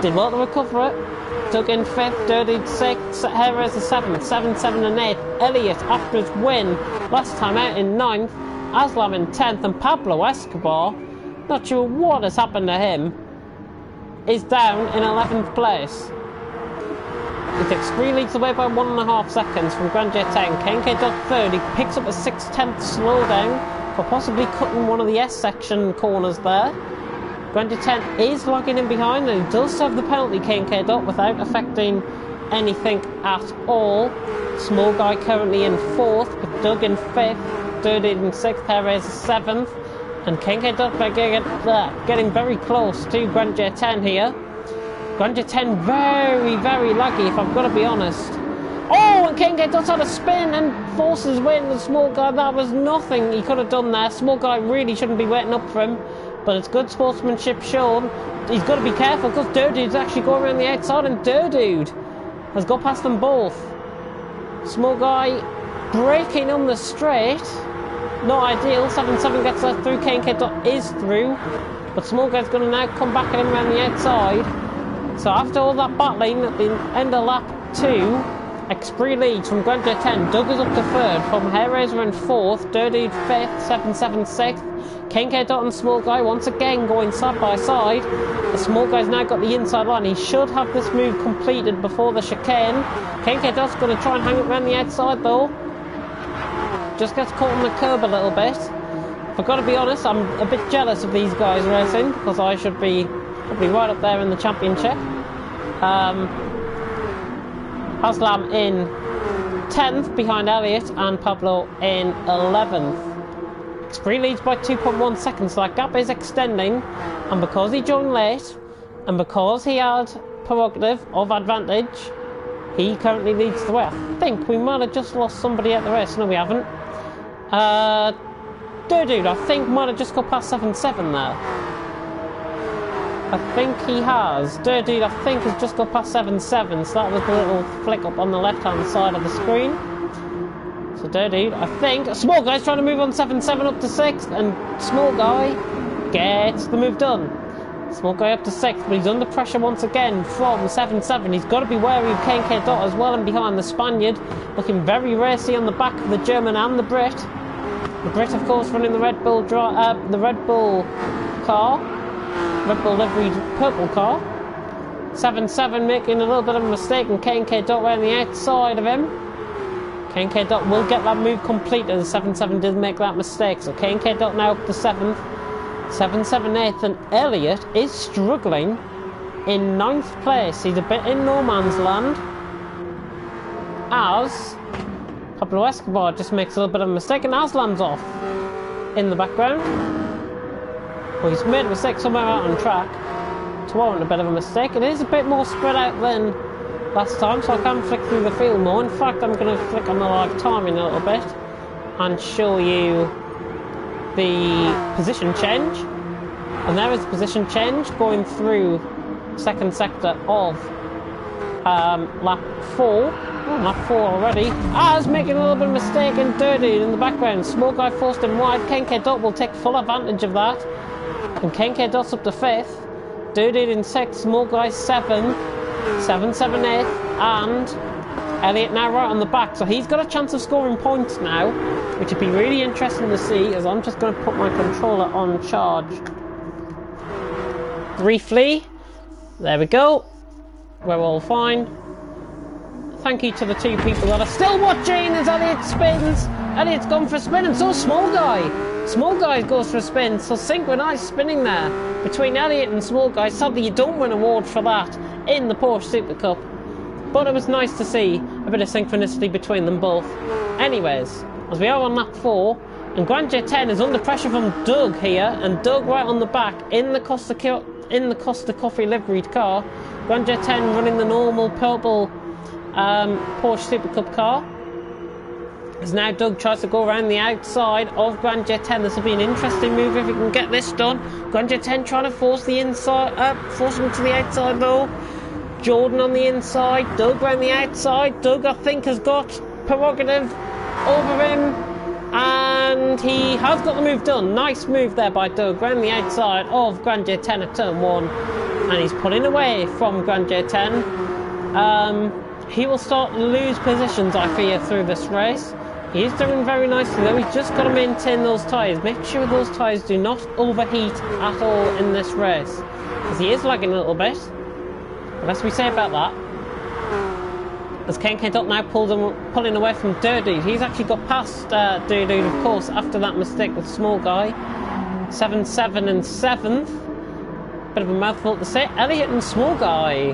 Did well to recover it. Took in fifth, Dirty sixth, Hellraiser seventh, 7-7 and 8. Elliot after his win last time out in ninth. Aslam in 10th, and Pablo Escobar, not sure what has happened to him, is down in 11th place. He takes 3 leads away by 1.5 seconds from Grand J10. KK Dot third, he picks up a 6/10 slowdown for possibly cutting one of the S section corners there. Grand J10 is lagging in behind, and he does serve the penalty, KK Dot, without affecting anything at all. Small Guy currently in 4th, with Doug in 5th, Dirty in 6th, Hellraiser 7th, and KK Dot getting very close to Grand J10 here. Grand J10 very, very laggy, if I've got to be honest. Oh, and KK Dot had a spin and forces his way into the Small Guy. That was nothing he could have done there. Small Guy really shouldn't be waiting up for him, but it's good sportsmanship shown. He's got to be careful because Dirdude's actually going around the outside, and Dirdude has got past them both. Small Guy braking on the straight. Not ideal. 7-7 gets that through. KK Dot is through, but Small Guy's going to now come back at him around the outside. So after all that battling at the end of lap 2, X3 leads from Grand J10. Doug is up to 3rd, from Hellraiser in 4th, Dirty 5th, 7-7 6th. KK Dot and Small Guy once again going side by side. The Small Guy's now got the inside line. He should have this move completed before the chicane. KK Dot's going to try and hang it around the outside though. Just gets caught on the curb a little bit. If I've got to be honest, I'm a bit jealous of these guys racing, because I should be probably right up there in the championship. Aslam in 10th behind Elliot, and Pablo in 11th. X3 leads by 2.1 seconds, so that gap is extending, and because he joined late, and because he had prerogative of advantage, he currently leads the way. I think we might have just lost somebody at the race. No, we haven't. Dirdude, I think, might have just got past 7-7 there. I think he has. Dirdude, I think, has just got past 7-7, so that was the little flick up on the left-hand side of the screen. So Dirdude, I think, Small Guy's trying to move on 7-7 up to 6th, and Small Guy gets the move done. Small Guy up to 6th, but he's under pressure once again from 7-7. He's got to be wary of KK Dot as well, and behind the Spaniard, looking very racy on the back of the German and the Brit. The Brit, of course, running the Red Bull car, Red Bull liveried purple car. 7-7 making a little bit of a mistake, and KK Dot around the outside of him. KK Dot will get that move completed, as 7-7 did make that mistake. So KK Dot now up to 7th. 7-7 8th, and Elliot is struggling in 9th place. He's a bit in no man's land, as Pablo Escobar just makes a little bit of a mistake, and Aslam's off in the background. Well, he's made a mistake somewhere out on track to warrant a bit of a mistake. It is a bit more spread out than last time, so I can flick through the field more. In fact, I'm going to flick on the live timing a little bit and show you the position change. And there is a position change going through second sector of lap 4. Oh, lap 4 already. As making a little bit of mistake, and Dirty in the background. Small Guy forced him wide. KK Dot will take full advantage of that. And KK Dot's up to 5th. Dirty in 6th. Small Guy 7th. 7-7 8th. And Elliot now right on the back. So he's got a chance of scoring points now, which would be really interesting to see, as I'm just going to put my controller on charge briefly. There we go. we're all fine. Thank you to the 2 people that are still watching as Elliot spins. Elliot's gone for a spin, and so Small Guy. Small Guy goes for a spin, so synchronised spinning there between Elliot and Small Guy. Sadly, you don't win an award for that in the Porsche Super Cup, but it was nice to see a bit of synchronicity between them both. Anyways, as we are on lap 4, and Grand J 10 is under pressure from Doug here, and Doug right on the back in the Costa Coffee liveried car. Grand J 10 running the normal purple Porsche Super Cup car. As now Doug tries to go around the outside of Grand J 10. This will be an interesting move if he can get this done. Grand J 10 trying to force the inside, force him to the outside though. Jordan on the inside, Doug around the outside. Doug, I think, has got prerogative over him, and he has got the move done. Nice move there by Doug around the outside of Grand J 10 at turn 1, and he's pulling away from Grand J 10. He will start to lose positions, I fear, through this race. He is doing very nicely though. He's just got to maintain those tyres. Make sure those tyres do not overheat at all in this race, because he is lagging a little bit. What else we say about that? As KK Dot now pulling away from Dirty. He's actually got past Dirty, of course, after that mistake with Small Guy. 7-7 and 7th. Bit of a mouthful to say. Elliot and Small Guy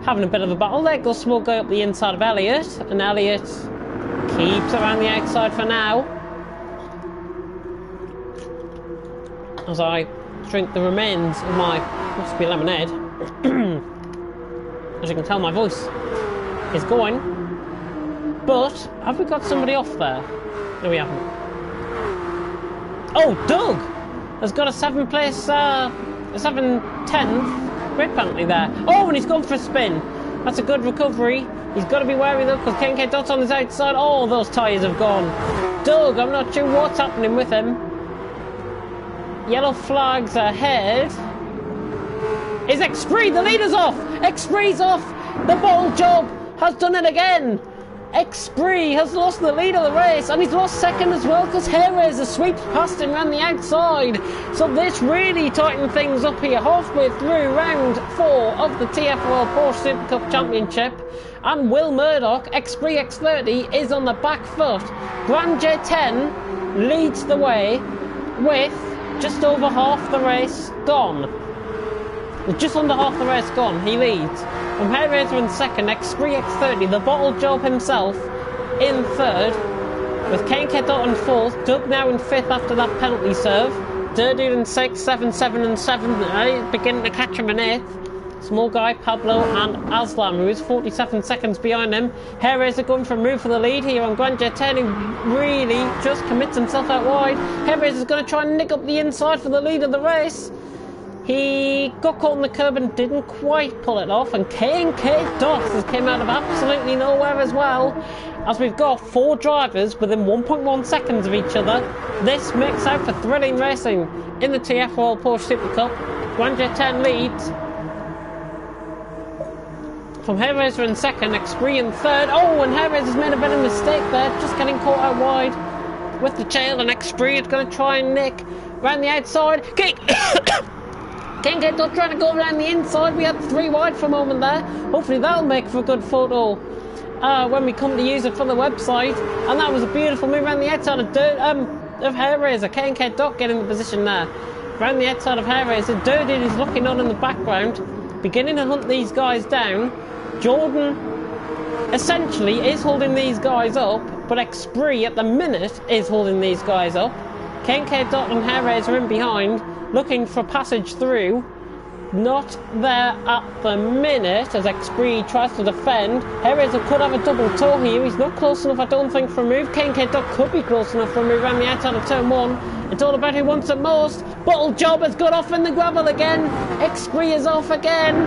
having a bit of a battle. There goes Small Guy up the inside of Elliot, and Elliot keeps around the outside for now. As I drink the remains of my must be lemonade. As you can tell, my voice is going. But have we got somebody off there? No, we haven't. Oh, Doug has got a 7th place, a 7/10th grid penalty there. Oh, and he's gone for a spin. That's a good recovery. He's got to be wary though, because KK Dot's on his outside. Oh, those tyres have gone. Doug, I'm not sure what's happening with him. Yellow flags ahead. Is X3, the leader's off! X3's off! The ball job has done it again! X3 has lost the lead of the race, and he's lost second as well, because Jerez has swept past him around the outside. So this really tightened things up here, halfway through round 4 of the TFRL Porsche Supercup Championship. And Will Murdoch, X3 X30, is on the back foot. Grand J 10 leads the way with just over half the race gone. With just under half the race gone, he leads. From Hellraiser in second, X3 X30, the bottle job himself in third, with KK Dot in fourth, Doug now in fifth after that penalty serve, Dirty in sixth, 7-7 and 7, beginning to catch him in eighth. Small Guy, Pablo and Aslam, who is 47 seconds behind him. Hellraiser going for a move for the lead here on Grand J 10, who really just commits himself out wide. Hellraiser's going to try and nick up the inside for the lead of the race. He got caught on the curb and didn't quite pull it off, and K&K Dots has came out of absolutely nowhere as well, as we've got 4 drivers within 1.1 seconds of each other. This makes out for thrilling racing in the TFRL Porsche Super Cup. Grand J 10 leads. From Hellraiser in second, X3 in third. Oh, and Hellraiser's made a bit of a mistake there, just getting caught out wide with the tail, and X3 is going to try and nick around the outside. K&K Dot trying to go around the inside. We had 3 wide for a moment there. Hopefully that'll make for a good photo when we come to use it for the website. And that was a beautiful move around the outside of Hellraiser. K&K Dot getting the position there. Around the outside of Hellraiser. Dirty is looking on in the background, beginning to hunt these guys down. Jordan essentially is holding these guys up, but X3 at the minute is holding these guys up. K&K Dot and Hellraiser in behind, looking for passage through. Not there at the minute as X3 tries to defend. Hellraiser could have a double toe here. He's not close enough, I don't think, for a move. K&K Dot could be close enough for a move around the outside of turn 1. It's all about who wants it most. Bottle Job has got off in the gravel again. X3 is off again.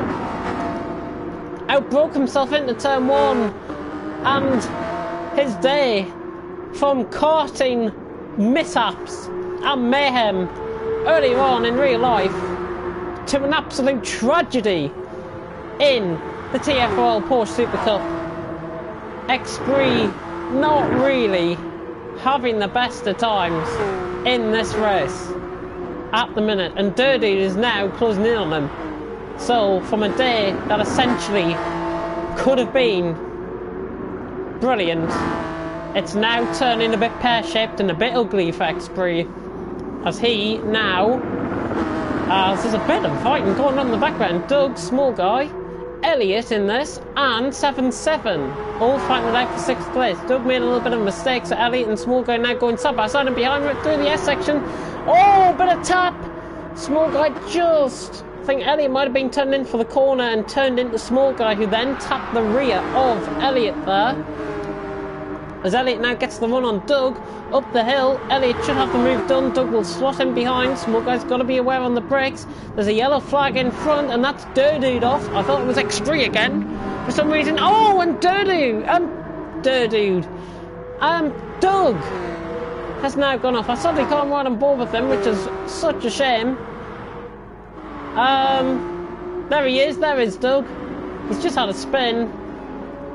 Outbroke himself into turn 1. And his day from karting mishaps and mayhem earlier on in real life to an absolute tragedy in the TFRL Porsche Supercup. X3 not really having the best of times in this race at the minute, and Dirty is now closing in on him. So, from a day that essentially could have been brilliant, it's now turning a bit pear-shaped and a bit ugly for X-Bree, as he now, there's a bit of fighting going on in the background. Doug, small guy, Elliot in this, and 7-7, all fighting it out for 6th place. Doug made a little bit of a mistake, so Elliot and small guy now going side by side and behind him through the S section. Oh, bit of tap! Small guy just... I think Elliot might have been turned in for the corner and turned into small guy, who then tapped the rear of Elliot there. As Elliot now gets the run on Doug up the hill, Elliot should have the move done. Doug will slot in behind. Small guy's got to be aware on the brakes. There's a yellow flag in front, and that's Durdude off. I thought it was X3 again for some reason. Oh, and Durdude, Doug has now gone off. I suddenly can't ride on board with him, which is such a shame. There he is. There is Doug. He's just had a spin,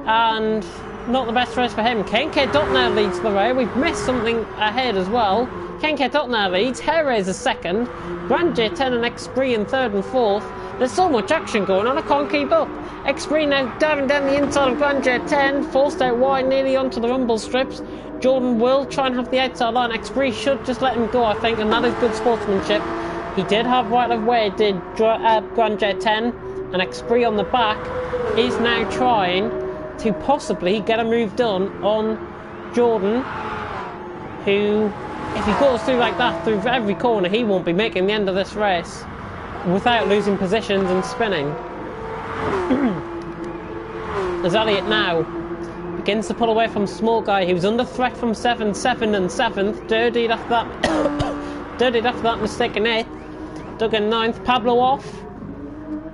and not the best race for him. KK Dot now leads the race. We've missed something ahead as well. KK Dot now leads. Hairraiser second. Grand J10 and X3 in third and fourth. There's so much action going on, I can't keep up. X3 now diving down the inside of Grand J10, forced out wide, nearly onto the rumble strips. Jordan will try and have the outside line. X3 should just let him go, I think, and that is good sportsmanship. He did have right of way, did Grand J10, and X3 on the back is now trying to possibly get a move done on Jordan, who, if he goes through like that through every corner, he won't be making the end of this race without losing positions and spinning. As Elliot now begins to pull away from small guy, who's under threat from 7-7 and 7th. Dirtied after that dirtied after that mistake in 8th. Doug in 9th. Pablo off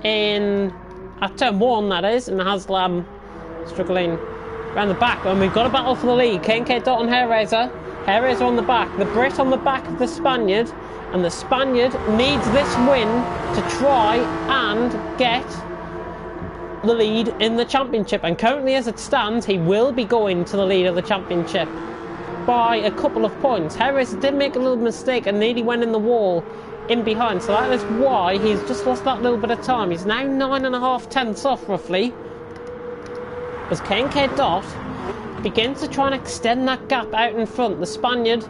in at turn 1, that is, and Haslam struggling around the back, and we've got a battle for the lead. KK Dot and Hairraiser. Hairraiser on the back, the Brit on the back of the Spaniard, and the Spaniard needs this win to try and get the lead in the championship, and currently as it stands, he will be going to the lead of the championship by a couple of points. Hairraiser did make a little mistake and nearly went in the wall in behind, so that is why he's just lost that little bit of time. He's now 9.5 tenths off roughly, as KK Dot begins to try and extend that gap out in front. The Spaniard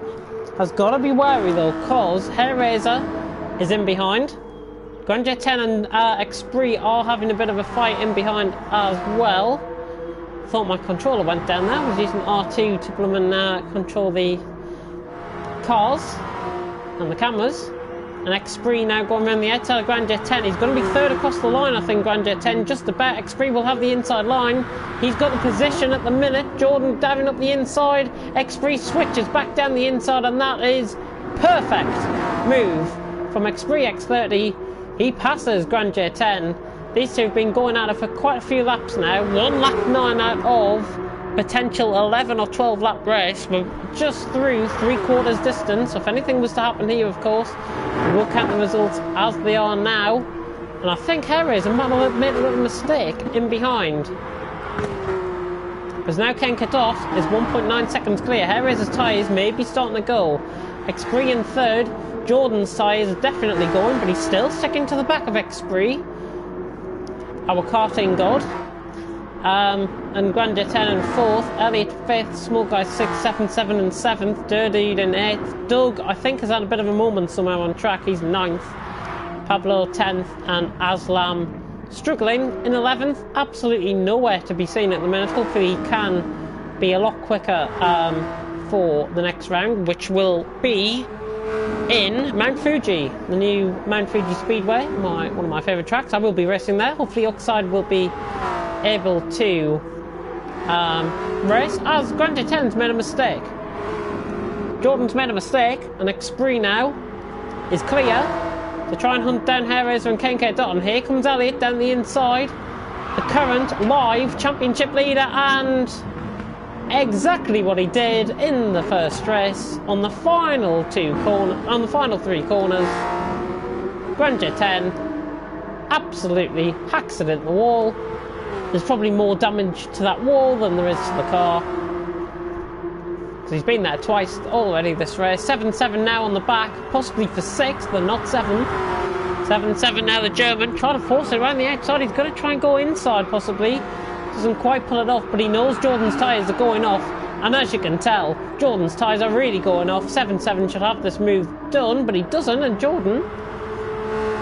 has got to be wary though, because Hairraiser is in behind. Grand J10 and X3 are having a bit of a fight in behind as well. Thought my controller went down there. I was using R2 to bloom and control the cars and the cameras. And X3 now going around the outside of Grand J10. He's going to be third across the line, I think, Grand J10, just about. X3 will have the inside line. He's got the position at the minute. Jordan diving up the inside. X3 switches back down the inside, and that is perfect move from X3, X30. He passes Grand J10. These two have been going at it for quite a few laps now. 1 lap 9 out of potential 11 or 12 lap race. We're just through 3/4 distance. If anything was to happen here, of course, we'll count the results as they are now. And I think Hairraiser might have made a little mistake in behind, because now KK Dot is 1.9 seconds clear. Hairraiser's tyres may be starting to go. X3 in third. Jordan's tyres are definitely going, but he's still sticking to the back of X3, our karting god. And Grand J10 in 4th, Elliot 5th, small guy 6th, 7-7 and 7th, Dirtied in 8th. Doug, I think, has had a bit of a moment somewhere on track, he's 9th. Pablo 10th, and Aslam struggling in 11th, absolutely nowhere to be seen at the minute. Hopefully he can be a lot quicker for the next round, which will be in Mount Fuji, the new Mount Fuji Speedway, one of my favourite tracks. I will be racing there. Hopefully Oxide will be able to race, as Grand J10's made a mistake. Jordan's made a mistake, and X3 now is clear to try and hunt down Hairraiser and KK Dot, and here comes Elliot down the inside, the current live championship leader, and exactly what he did in the first race on the final 3 corners. Grand J10 absolutely hacks it into the wall. There's probably more damage to that wall than there is to the car, because he's been there twice already this race. 7-7 now on the back, possibly for 6th, but not 7th. 7-7 now, the German, trying to force it around the outside. He's going to try and go inside, possibly. Doesn't quite pull it off, but he knows Jordan's tyres are going off. And as you can tell, Jordan's tyres are really going off. 7-7 should have this move done, but he doesn't, and Jordan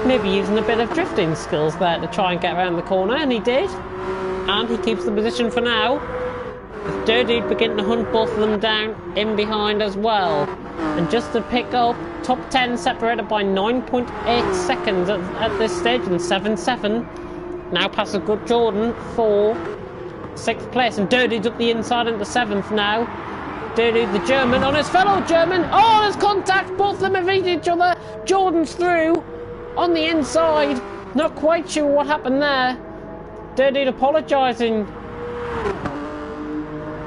maybe using a bit of drifting skills there to try and get around the corner, and he did. And he keeps the position for now. With Dirty beginning to hunt both of them down in behind as well. And just to pick up, top 10 separated by 9.8 seconds at this stage, and 7-7 now passes good Jordan for 6th place, and Dirty's up the inside into 7th now. Dirty, the German, on his fellow German. Oh, there's contact, both of them have hit each other. Jordan's through on the inside. Not quite sure what happened there. Dirty apologising.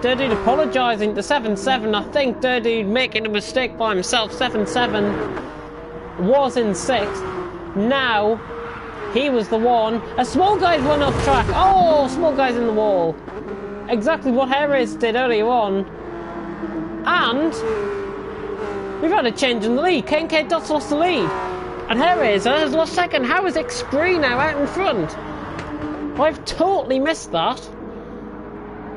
Dirty apologising to 7-7. I think Dirty making a mistake by himself. 7-7 was in 6th. Now he was the one. A small guy's run off track. Oh, small guy's in the wall. Exactly what Harris did earlier on. And we've had a change in the lead. K&K Dots lost the lead. And Harris has lost second. How is X3 now out in front? I've totally missed that.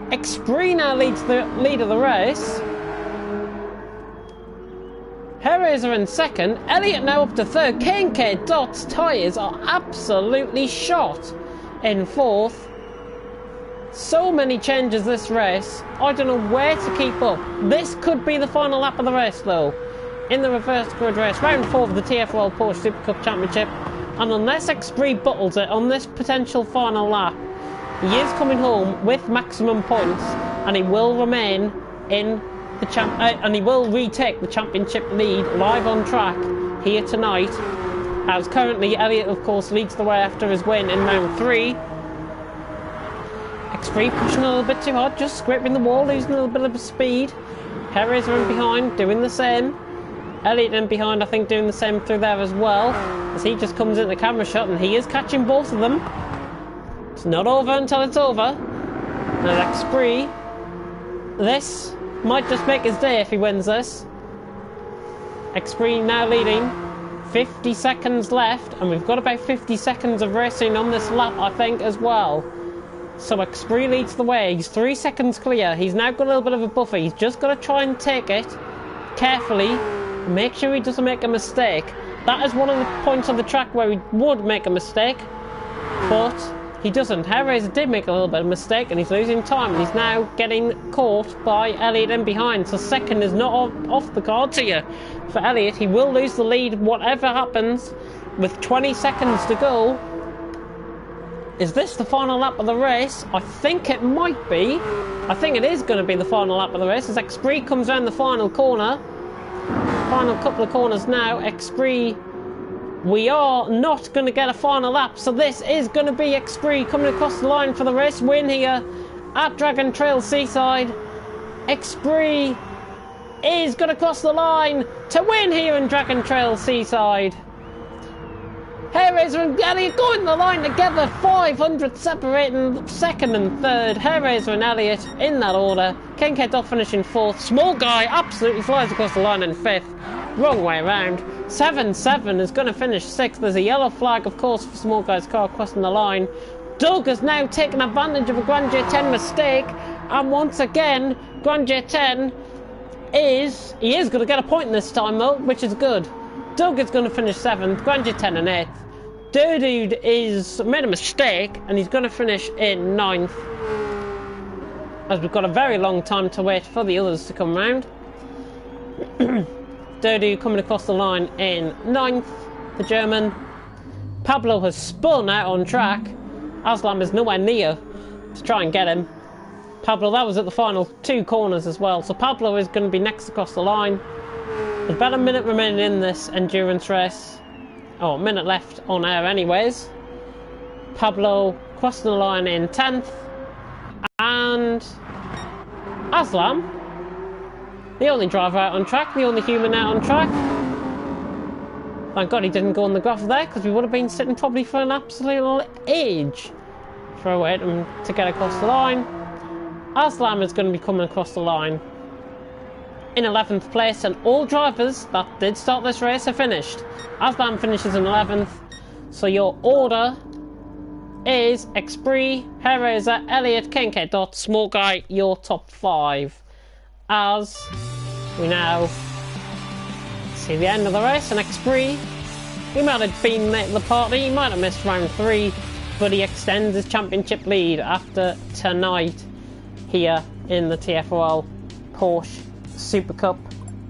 X3 now leads the lead of the race. Harris are in second. Elliott now up to third. K&K Dots tyres are absolutely shot in 4th. So many changes this race. I don't know where to keep up. This could be the final lap of the race though. In the reverse grid race, round 4 of the TFRL Porsche Supercup Championship. And unless X3 bottles it on this potential final lap, he is coming home with maximum points, and he will remain in the and he will retake the championship lead live on track here tonight. As currently Elliott, of course, leads the way after his win in round 3. X3 pushing a little bit too hard, just scraping the wall, losing a little bit of speed. Perez are in behind, doing the same. Elliott in behind, I think, doing the same through there as well, as he just comes into the camera shot, and he is catching both of them. It's not over until it's over. And X3, this might just make his day if he wins this. X3 now leading, 50 seconds left, and we've got about 50 seconds of racing on this lap, I think, as well. So X3 leads the way. He's 3 seconds clear. He's now got a little bit of a buffer. He's just got to try and take it carefully. Make sure he doesn't make a mistake. That is one of the points of the track where he would make a mistake, but he doesn't. Hellraiser did make a little bit of a mistake, and he's losing time, and he's now getting caught by Elliott in behind. So second is not off the cards here for Elliott. He will lose the lead whatever happens with 20 seconds to go. Is this the final lap of the race? I think it might be. I think it is going to be the final lap of the race as X3 comes around the final corner. Final couple of corners now. X3, we are not going to get a final lap, so this is going to be X3 coming across the line for the race win here at Dragon Trail Seaside. X3 is going to cross the line to win here in Dragon Trail Seaside. Hairraiser and Elliott going the line together, 500 separating second and third. Hairraiser and Elliott in that order. K&K Dot finishing fourth. Small Guy absolutely flies across the line in fifth. Wrong way around. 7-7 is going to finish sixth. There's a yellow flag, of course, for Small Guy's car crossing the line. Doug has now taken advantage of a Grand J10 mistake, and once again, Grand J10 is going to get a point this time though, which is good. Doug is going to finish 7th, Grand J10 in 8th. Dude is made a mistake and he's going to finish in 9th. As we've got a very long time to wait for the others to come round. Dirty coming across the line in 9th, the German. Pablo has spun out on track. Aslam is nowhere near to try and get him. Pablo, that was at the final 2 corners as well, so Pablo is going to be next across the line. There's about a minute remaining in this endurance race. Oh, a minute left on air anyways. Pablo crossing the line in 10th. And Aslam, the only driver out on track, the only human out on track. Thank God he didn't go on the graph there, because we would have been sitting probably for an absolute age for a wait to get across the line. Aslam is going to be coming across the line in 11th place, and all drivers that did start this race are finished. Aslam finishes in 11th, So your order is Expri, Pereza, Elliot, Kenke, Dot, Small Guy, your top 5. As we now see the end of the race, and Expri, he might have been late to the party, he might have missed round 3, but he extends his championship lead after tonight here in the TFRL Porsche Supercup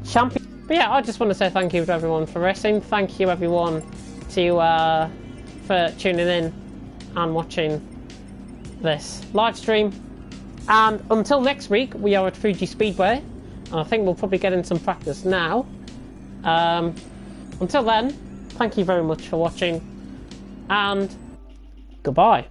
Champion. But yeah, I just want to say thank you to everyone for racing. Thank you everyone for tuning in and watching this live stream. And until next week, we are at Fuji Speedway, and I think we'll probably get in some practice now. Until then, thank you very much for watching, and goodbye.